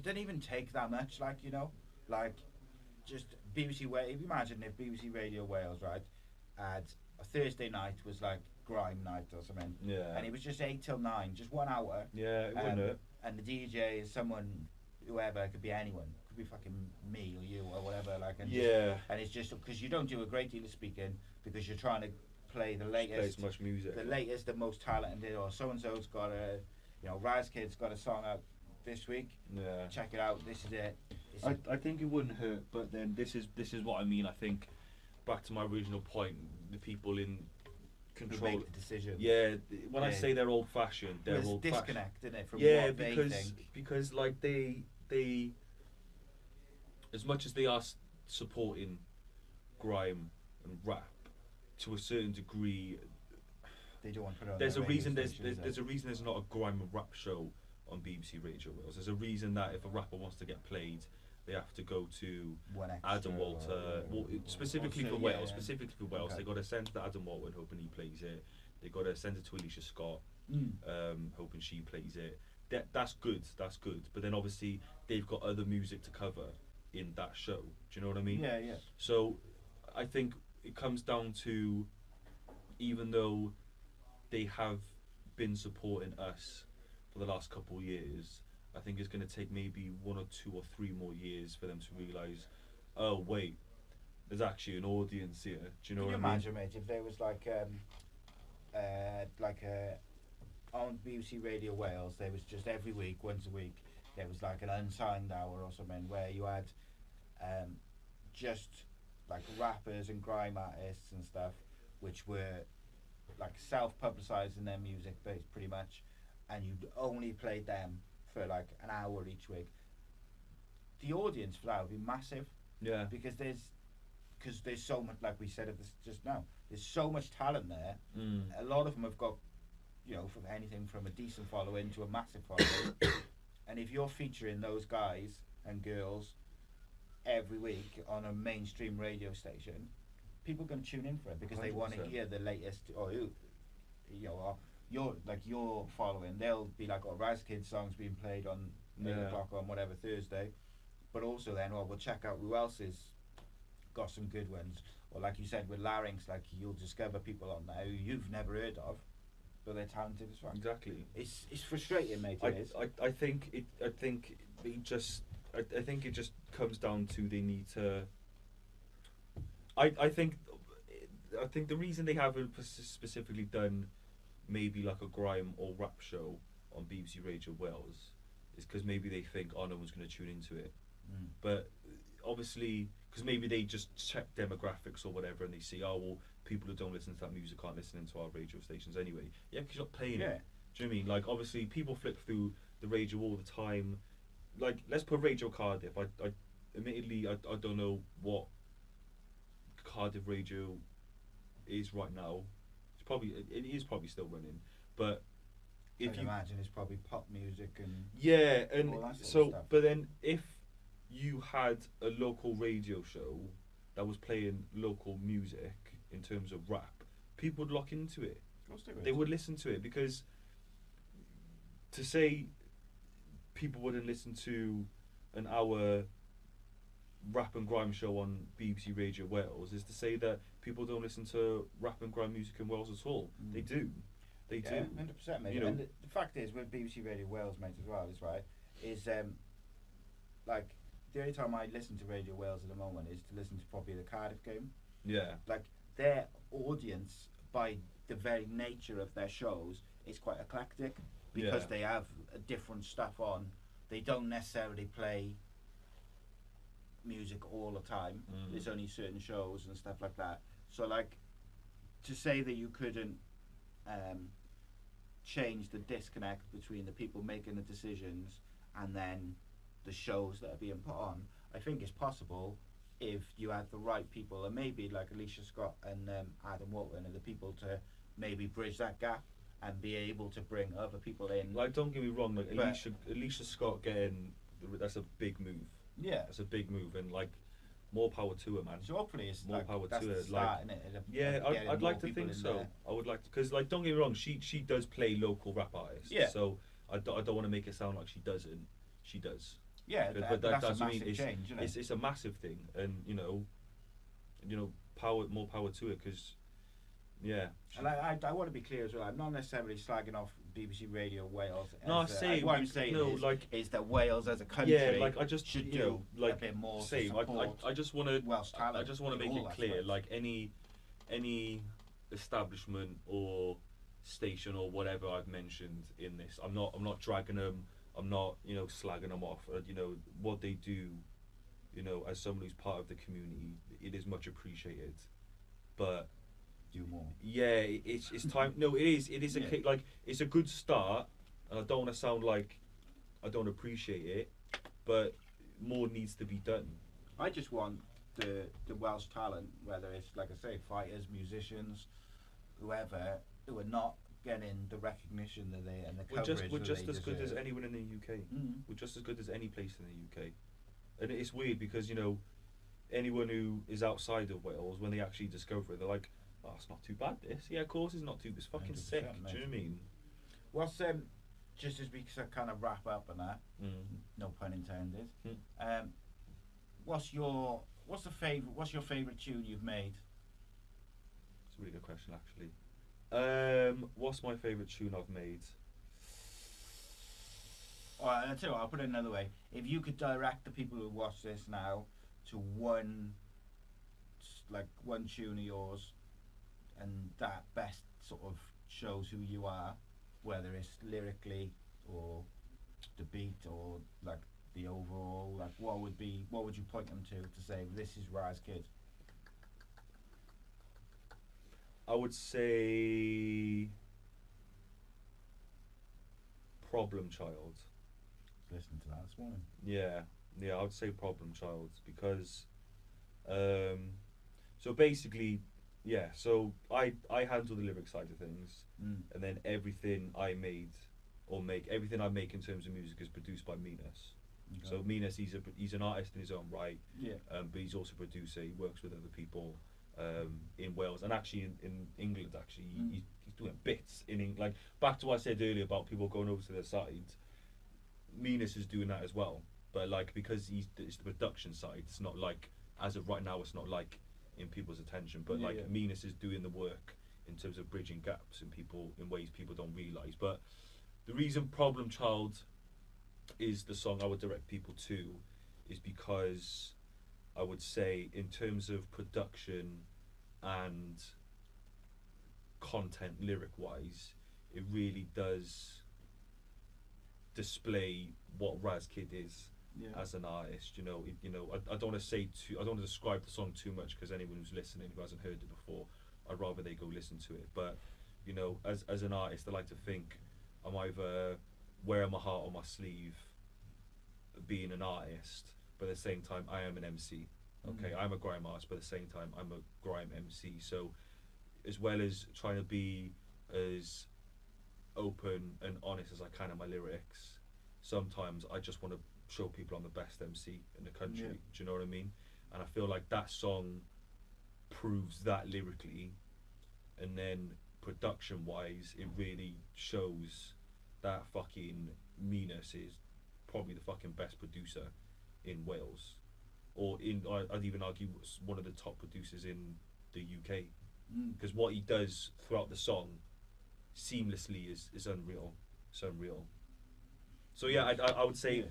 Speaker 1: didn't even take that much, like, you know, like just BBC Wales. Imagine if BBC Radio Wales, right, had a Thursday night was like grime night or something, and it was just 8 till 9, just 1 hour,
Speaker 2: it wouldn't hurt.
Speaker 1: And the DJ is someone, whoever, it could be anyone, it could be fucking me or you or whatever, like, and and it's just because you don't do a great deal of speaking, because you're trying to play the latest,
Speaker 2: play as much music,
Speaker 1: the most talented, or so and so's got Razkid's got a song out this week. Check it out. This is it.
Speaker 2: I think it wouldn't hurt, but then this is what I mean. I think back to my original point, the people in control
Speaker 1: make the decision.
Speaker 2: When I say they're old fashioned, they're old fashioned.
Speaker 1: Disconnect, isn't it, from what they think?
Speaker 2: Because like they as much as they are supporting grime and rap to a certain degree,
Speaker 1: they don't want to put it on.
Speaker 2: There's a reason there's not a grime and rap show on BBC Radio Wales. There's a reason that if a rapper wants to get played, they have to go to Adam Walter, specifically for Wales. Specifically for Wales, they got to send to Adam Walter, hoping he plays it. They got to send it to Alicia Scott, hoping she plays it. That's good. But then obviously they've got other music to cover in that show. Do you know what I mean?
Speaker 1: Yeah.
Speaker 2: So I think it comes down to, even though they have been supporting us for the last couple of years, I think it's going to take maybe 1 or 2 or 3 more years for them to realise, oh wait, there's actually an audience here. Do you know what I mean?
Speaker 1: Imagine, mate, if there was on BBC Radio Wales, there was just every week, once a week, there was like an unsigned hour or something where you had just like rappers and grime artists and stuff, which were like self-publicising their music base pretty much, and you'd only played them for like an hour each week, the audience for that would be massive.
Speaker 2: Yeah.
Speaker 1: Because there's so much, like we said just now, there's so much talent there. A lot of them have got, from anything from a decent following to a massive following. And if you're featuring those guys and girls every week on a mainstream radio station, people are going to tune in for it because they want to
Speaker 2: 100%.
Speaker 1: hear the latest, or your following. They'll be like, Razkid songs being played on 8 o'clock on whatever Thursday, but also then, we'll check out who else is got some good ones. Or like you said with Larynx, like you'll discover people on there who you've never heard of, but they're talented as well.
Speaker 2: Exactly.
Speaker 1: It's frustrating, mate.
Speaker 2: I think it just comes down to they need to. I think the reason they haven't specifically done maybe like a grime or rap show on BBC Radio Wales is because maybe they think, no one's going to tune into it. But obviously, because maybe they just check demographics or whatever and they see, people who don't listen to that music aren't listening to our radio stations anyway. Yeah, because you're not playing it. Do you know what I mean? Like, obviously, people flick through the radio all the time. Like, let's put Radio Cardiff. Admittedly, I don't know what Cardiff radio is right now. It is probably still running, but
Speaker 1: if you imagine, it's probably pop music and
Speaker 2: and
Speaker 1: all that sort of
Speaker 2: so.
Speaker 1: stuff.
Speaker 2: But then, if you had a local radio show that was playing local music in terms of rap, people would lock into it.
Speaker 1: Of course they would.
Speaker 2: They would listen to it, because to say people wouldn't listen to an hour rap and grime show on BBC Radio Wales is to say that people don't listen to rap and grime music in Wales at all. They do. They do.
Speaker 1: 100%, mate. And the fact is, with BBC Radio Wales, mate, as well, is like, the only time I listen to Radio Wales at the moment is to listen to probably the Cardiff game.
Speaker 2: Yeah.
Speaker 1: Like, their audience, by the very nature of their shows, is quite eclectic, because they have different stuff on. They don't necessarily play music all the time. There's only certain shows and stuff like that. So, like, to say that you couldn't change the disconnect between the people making the decisions and then the shows that are being put on, I think it's possible if you had the right people, and maybe like Alicia Scott and Adam Walton are the people to maybe bridge that gap and be able to bring other people in.
Speaker 2: Like, don't get me wrong, like Alicia Scott that's a big move.
Speaker 1: Yeah,
Speaker 2: that's a big move, and like, more power to her, man.
Speaker 1: So hopefully it's
Speaker 2: more
Speaker 1: like,
Speaker 2: power
Speaker 1: that's
Speaker 2: to
Speaker 1: the
Speaker 2: her.
Speaker 1: start,
Speaker 2: Like,
Speaker 1: innit?
Speaker 2: I'd like to think so.
Speaker 1: There.
Speaker 2: I would like to, because like, don't get me wrong, she does play local rap artists.
Speaker 1: Yeah.
Speaker 2: So I don't want to make it sound like she doesn't. She does.
Speaker 1: Yeah,
Speaker 2: but
Speaker 1: that's a
Speaker 2: what I
Speaker 1: massive
Speaker 2: mean.
Speaker 1: change, isn't it?
Speaker 2: It's a massive thing, and more power to it, because
Speaker 1: And I want to be clear as well. I'm not necessarily slagging off BBC Radio Wales.
Speaker 2: No,
Speaker 1: what I'm saying is that Wales as a country,
Speaker 2: like, I just
Speaker 1: should do
Speaker 2: like,
Speaker 1: a bit more.
Speaker 2: Same. I just want to.
Speaker 1: Welsh talent.
Speaker 2: I just want to make it clear, like, any establishment or station or whatever I've mentioned in this, I'm not dragging them. I'm not slagging them off. What they do, as someone who's part of the community, it is much appreciated. But
Speaker 1: do more.
Speaker 2: Yeah, it's time. No, it is. It is like, it's a good start, and I don't want to sound like I don't appreciate it, but more needs to be done.
Speaker 1: I just want the Welsh talent, whether it's, like I say, fighters, musicians, whoever, who are not getting the recognition that they and the coverage.
Speaker 2: We're just as good as anyone in the UK. We're just as good as any place in the UK, and it's weird because anyone who is outside of Wales, when they actually discover it, they're like, "Oh, it's not too bad. This, yeah, of course, it's not too. It's fucking sick."
Speaker 1: Mate.
Speaker 2: Do you know what I mean?
Speaker 1: What's just as we kind of wrap up on that, no pun intended. What's your favourite tune you've made?
Speaker 2: It's a really good question, actually. What's my favourite tune I've made?
Speaker 1: Alright, I'll tell you what, I'll put it another way. If you could direct the people who watch this now to one tune of yours, and that best sort of shows who you are, whether it's lyrically or the beat or like the overall, like what would you point them to say this is Razkid?
Speaker 2: I would say Problem Child.
Speaker 1: listening to that this morning.
Speaker 2: Yeah, I would say Problem Child because, so basically, yeah. So I handle the lyric side of things, and then everything I make in terms of music is produced by Minas. Okay. So Minas, he's an artist in his own right. Yeah. But he's also a producer. He works with other people. In Wales and actually in England, actually he's doing bits like back to what I said earlier about people going over to their side. Minas is doing that as well, but like because it's the production side, it's not like as of right now it's not like in people's attention, but like Minas is doing the work in terms of bridging gaps in ways people don't realise. But the reason Problem Child is the song I would direct people to is because I would say in terms of production and content lyric wise, it really does display what Razkid is as an artist. I don't want to say I don't want to describe the song too much because anyone who's listening who hasn't heard it before, I'd rather they go listen to it. But as an artist, I like to think I'm either wearing my heart on my sleeve, being an artist, but at the same time I am an MC. Okay, I'm a grime artist, but at the same time I'm a grime MC. So as well as trying to be as open and honest as I can in my lyrics, sometimes I just want to show people I'm the best MC in the country. Yeah. Do you know what I mean? And I feel like that song proves that lyrically, and then production wise it really shows that fucking Minas is probably the fucking best producer in Wales, or I'd even argue one of the top producers in the UK, because what he does throughout the song seamlessly is unreal. It's unreal. So yeah, I would say,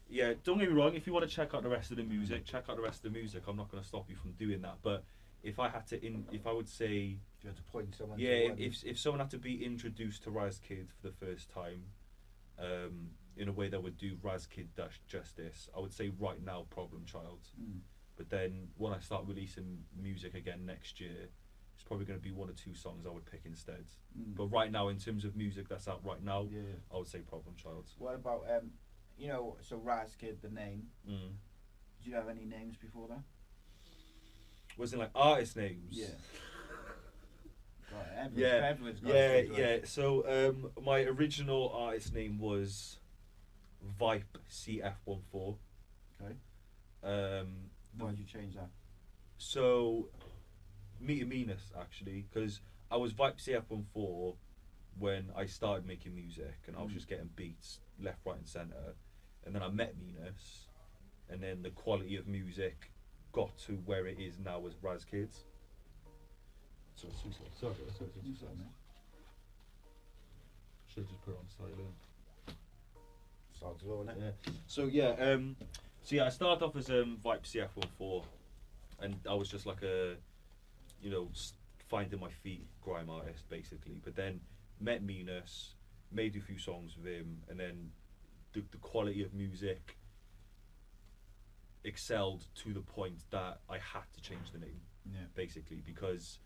Speaker 2: yeah, don't get me wrong, if you want to check out the rest of the music, check out the rest of the music. I'm not going to stop you from doing that. But if I had to, if I would say,
Speaker 1: if you had to point someone,
Speaker 2: if someone had to be introduced to Razkid for the first time, in a way that would do Razkid justice, I would say right now Problem Child. But then when I start releasing music again next year, it's probably going to be one or two songs I would pick instead. But right now, in terms of music that's out right now, I would say Problem Child.
Speaker 1: What about so Razkid, the name? Did you have any names before that?
Speaker 2: Was it like artist names?
Speaker 1: Yeah. Everyone's got it.
Speaker 2: So my original artist name was Vipe CF14.
Speaker 1: Okay. Why did you change that?
Speaker 2: So, Minas actually, because I was Vipe CF14 when I started making music, and I was just getting beats left, right, and centre, and then I met Minas, and then the quality of music got to where it is now as Razkid. Sorry. Should just put it on silent.
Speaker 1: Sounds low, innit?
Speaker 2: Yeah. So I started off as Vipe CF14, and I was just like a, finding my feet grime artist basically. But then met Minas, made a few songs with him, and then the quality of music excelled to the point that I had to change the name. Yeah. Basically, because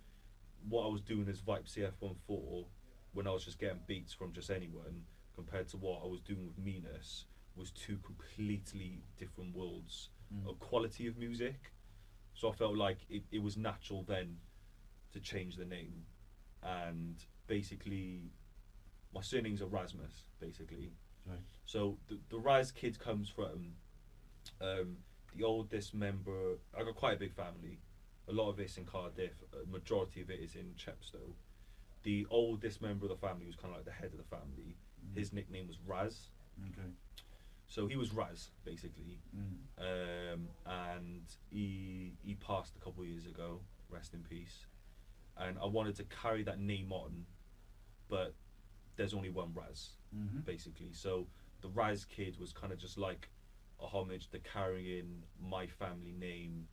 Speaker 2: what I was doing as Vipe CF14 when I was just getting beats from just anyone, compared to what I was doing with Minas, was two completely different worlds of quality of music. So I felt like it was natural then to change the name. And basically, my surname's Erasmus, basically. Right. So the Razkid comes from the oldest member. I got quite a big family. A lot of it's in Cardiff. A majority of it is in Chepstow. The oldest member of the family was kind of like the head of the family. His nickname was Raz. Okay. So he was Raz, basically. And he passed a couple of years ago, rest in peace. And I wanted to carry that name on, but there's only one Raz, basically. So the Razkid was kind of just like a homage to carrying my family name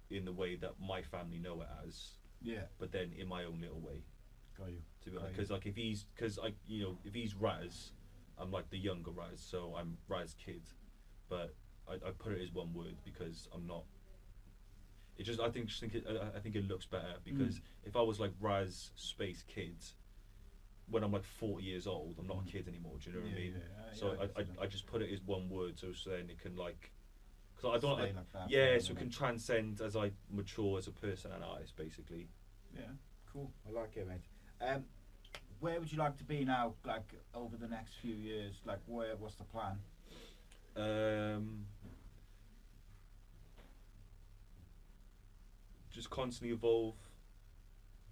Speaker 2: in the way that my family know it as. Yeah. But then in my own little way.
Speaker 1: Got you.
Speaker 2: To be honest, because like if he's Raz, I'm like the younger Raz, so I'm Razkid, but I put it as one word because I'm not. It just I think it looks better because if I was like Raz space Kid, when I'm like 40 years old, I'm not a kid anymore. Do you know what I mean? So I just put it as one word, so then it can like, because I don't
Speaker 1: Stay like that,
Speaker 2: yeah,
Speaker 1: yeah,
Speaker 2: so it can
Speaker 1: innit?
Speaker 2: transcend as I mature as a person and artist, basically.
Speaker 1: Yeah, cool. I like it, mate. Where would you like to be now, like over the next few years? Like, what's the plan?
Speaker 2: Just constantly evolve.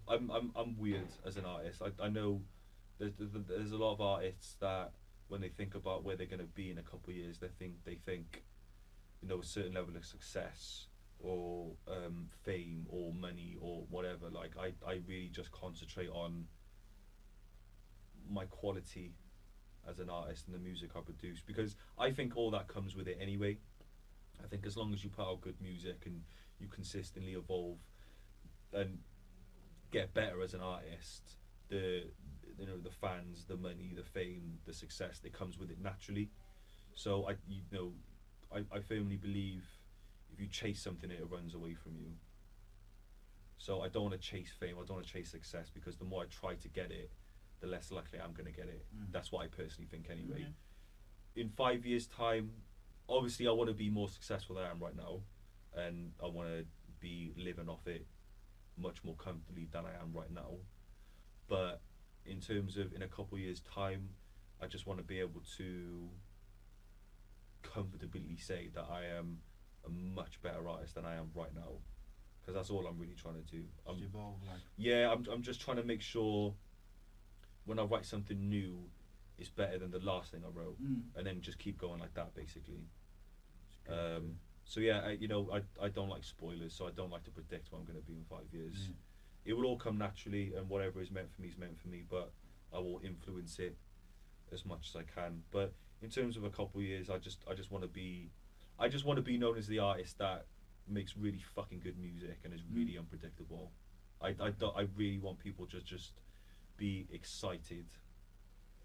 Speaker 2: I'm weird as an artist. I know there's a lot of artists that when they think about where they're gonna be in a couple of years, they think you know a certain level of success or fame or money or whatever. Like I really just concentrate on my quality as an artist and the music I produce, because I think all that comes with it anyway. I think as long as you put out good music and you consistently evolve and get better as an artist, the you know the fans, the money, the fame, the success that comes with it naturally. So I firmly believe if you chase something, it runs away from you. So I don't want to chase fame. I don't want to chase success, because the more I try to get it, the less likely I'm going to get it. That's what I personally think anyway. In 5 years' time, obviously I want to be more successful than I am right now, and I want to be living off it much more comfortably than I am right now. But in terms of in a couple of years' time, I just want to be able to comfortably say that I am a much better artist than I am right now, because that's all I'm really trying to do.
Speaker 1: Evolve, like.
Speaker 2: Yeah, I'm just trying to make sure when I write something new, it's better than the last thing I wrote, and then just keep going like that, basically. So yeah, I don't like spoilers, so I don't like to predict what I'm going to be in 5 years. It will all come naturally, and whatever is meant for me is meant for me, but I will influence it as much as I can. But in terms of a couple of years, I just want to be known as the artist that makes really fucking good music and is really unpredictable. I really want people to just be excited,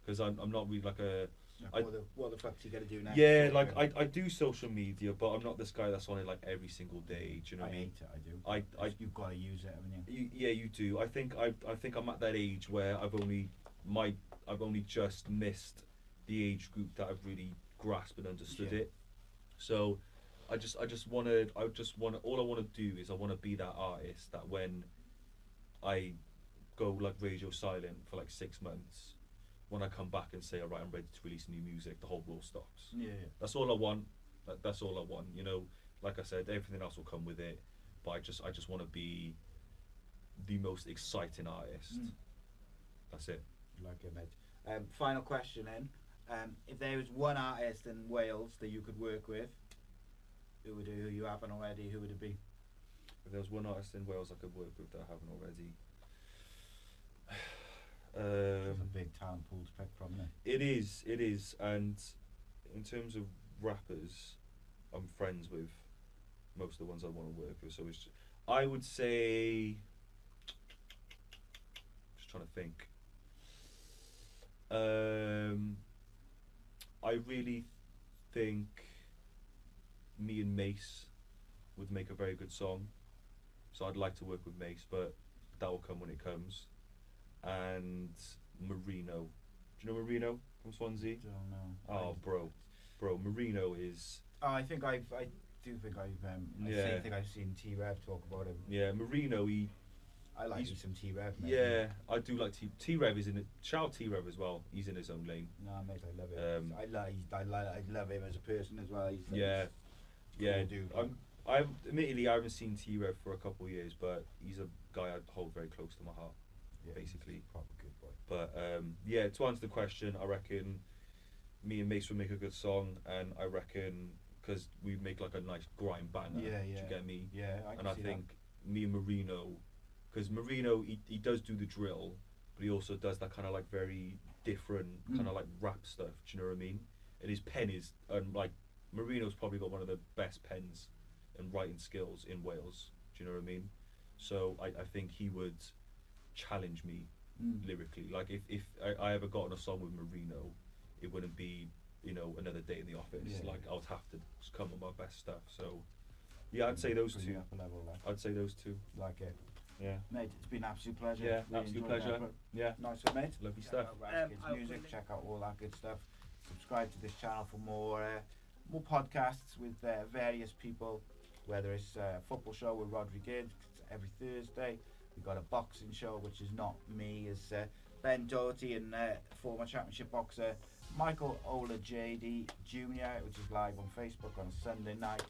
Speaker 2: because I'm not really like a
Speaker 1: Like, what the fuck's he gonna do next?
Speaker 2: yeah, like I do social media, but I'm not this guy that's on it like every single day. Do you know what I mean?
Speaker 1: Hate it. I do. You've got to use it, haven't you?
Speaker 2: Yeah, you do. I think I'm at that age where I've only just missed the age group that I've really grasped and understood it. So I just want to all I want to do is I want to be that artist that when I go like radio silent for like 6 months, when I come back and say, all right, I'm ready to release new music, the whole world stops.
Speaker 1: Yeah.
Speaker 2: That's all I want. That's all I want. You know, like I said, everything else will come with it. But I just want to be the most exciting artist. That's it.
Speaker 1: Like it, mate. Final question then. If there was one artist in Wales that you could work with, who you haven't already, who would it be?
Speaker 2: If there was one artist in Wales I could work with that I haven't already.
Speaker 1: It's a big talent pool to pick from, isn't it?
Speaker 2: It is, and in terms of rappers, I'm friends with most of the ones I want to work with. So I would say, just trying to think. I really think me and Mace would make a very good song. So I'd like to work with Mace, but that will come when it comes. And Marino. Do you know Marino from Swansea?
Speaker 1: Don't know.
Speaker 2: Oh, bro, Marino is.
Speaker 1: Oh, I think I do think I've seen T-Rev talk about him.
Speaker 2: Yeah, Marino.
Speaker 1: I like you some T-Rev, mate.
Speaker 2: Yeah, I do like T-Rev is in it. Shout out T-Rev as well. He's in his own lane.
Speaker 1: No, mate, I love him. I love him as a person as well.
Speaker 2: Admittedly, I haven't seen T-Rev for a couple of years, but he's a guy I hold very close to my heart. Yeah, basically.
Speaker 1: Proper good boy.
Speaker 2: But to answer the question, I reckon me and Mace would make a good song, and I reckon because we make like a nice grime banger.
Speaker 1: Yeah.
Speaker 2: Do you get me?
Speaker 1: Yeah,
Speaker 2: I think me and Marino, because Marino he does do the drill, but he also does that kind of like very different kind of like rap stuff. Do you know what I mean? And his pen is like Marino's probably got one of the best pens and writing skills in Wales. Do you know what I mean? So I think he would challenge me lyrically. Like if I ever got on a song with Marino, it wouldn't be another day in the office. Like I would have to just come with my best stuff. So yeah, I'd say those two.
Speaker 1: Up a level, like.
Speaker 2: I'd say those two.
Speaker 1: Like it.
Speaker 2: Yeah.
Speaker 1: Mate, it's been an absolute pleasure.
Speaker 2: Yeah,
Speaker 1: Really
Speaker 2: absolute
Speaker 1: enjoyed
Speaker 2: pleasure.
Speaker 1: that,
Speaker 2: Yeah.
Speaker 1: nice one, mate.
Speaker 2: Lovely
Speaker 1: Check
Speaker 2: stuff.
Speaker 1: out Razkid's music, check out all that good stuff. Subscribe to this channel for more podcasts with various people, whether it's a football show with Rodriguez every Thursday. We've got a boxing show, which is not me, as Ben Doherty and former championship boxer Michael Ola JD Jr., which is live on Facebook on a Sunday night.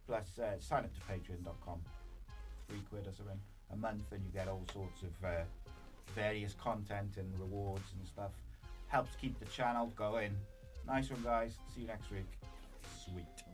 Speaker 1: Plus, sign up to patreon.com, £3 or something a month, and you get all sorts of various content and rewards and stuff. Helps keep the channel going. Nice one, guys. See you next week. Sweet.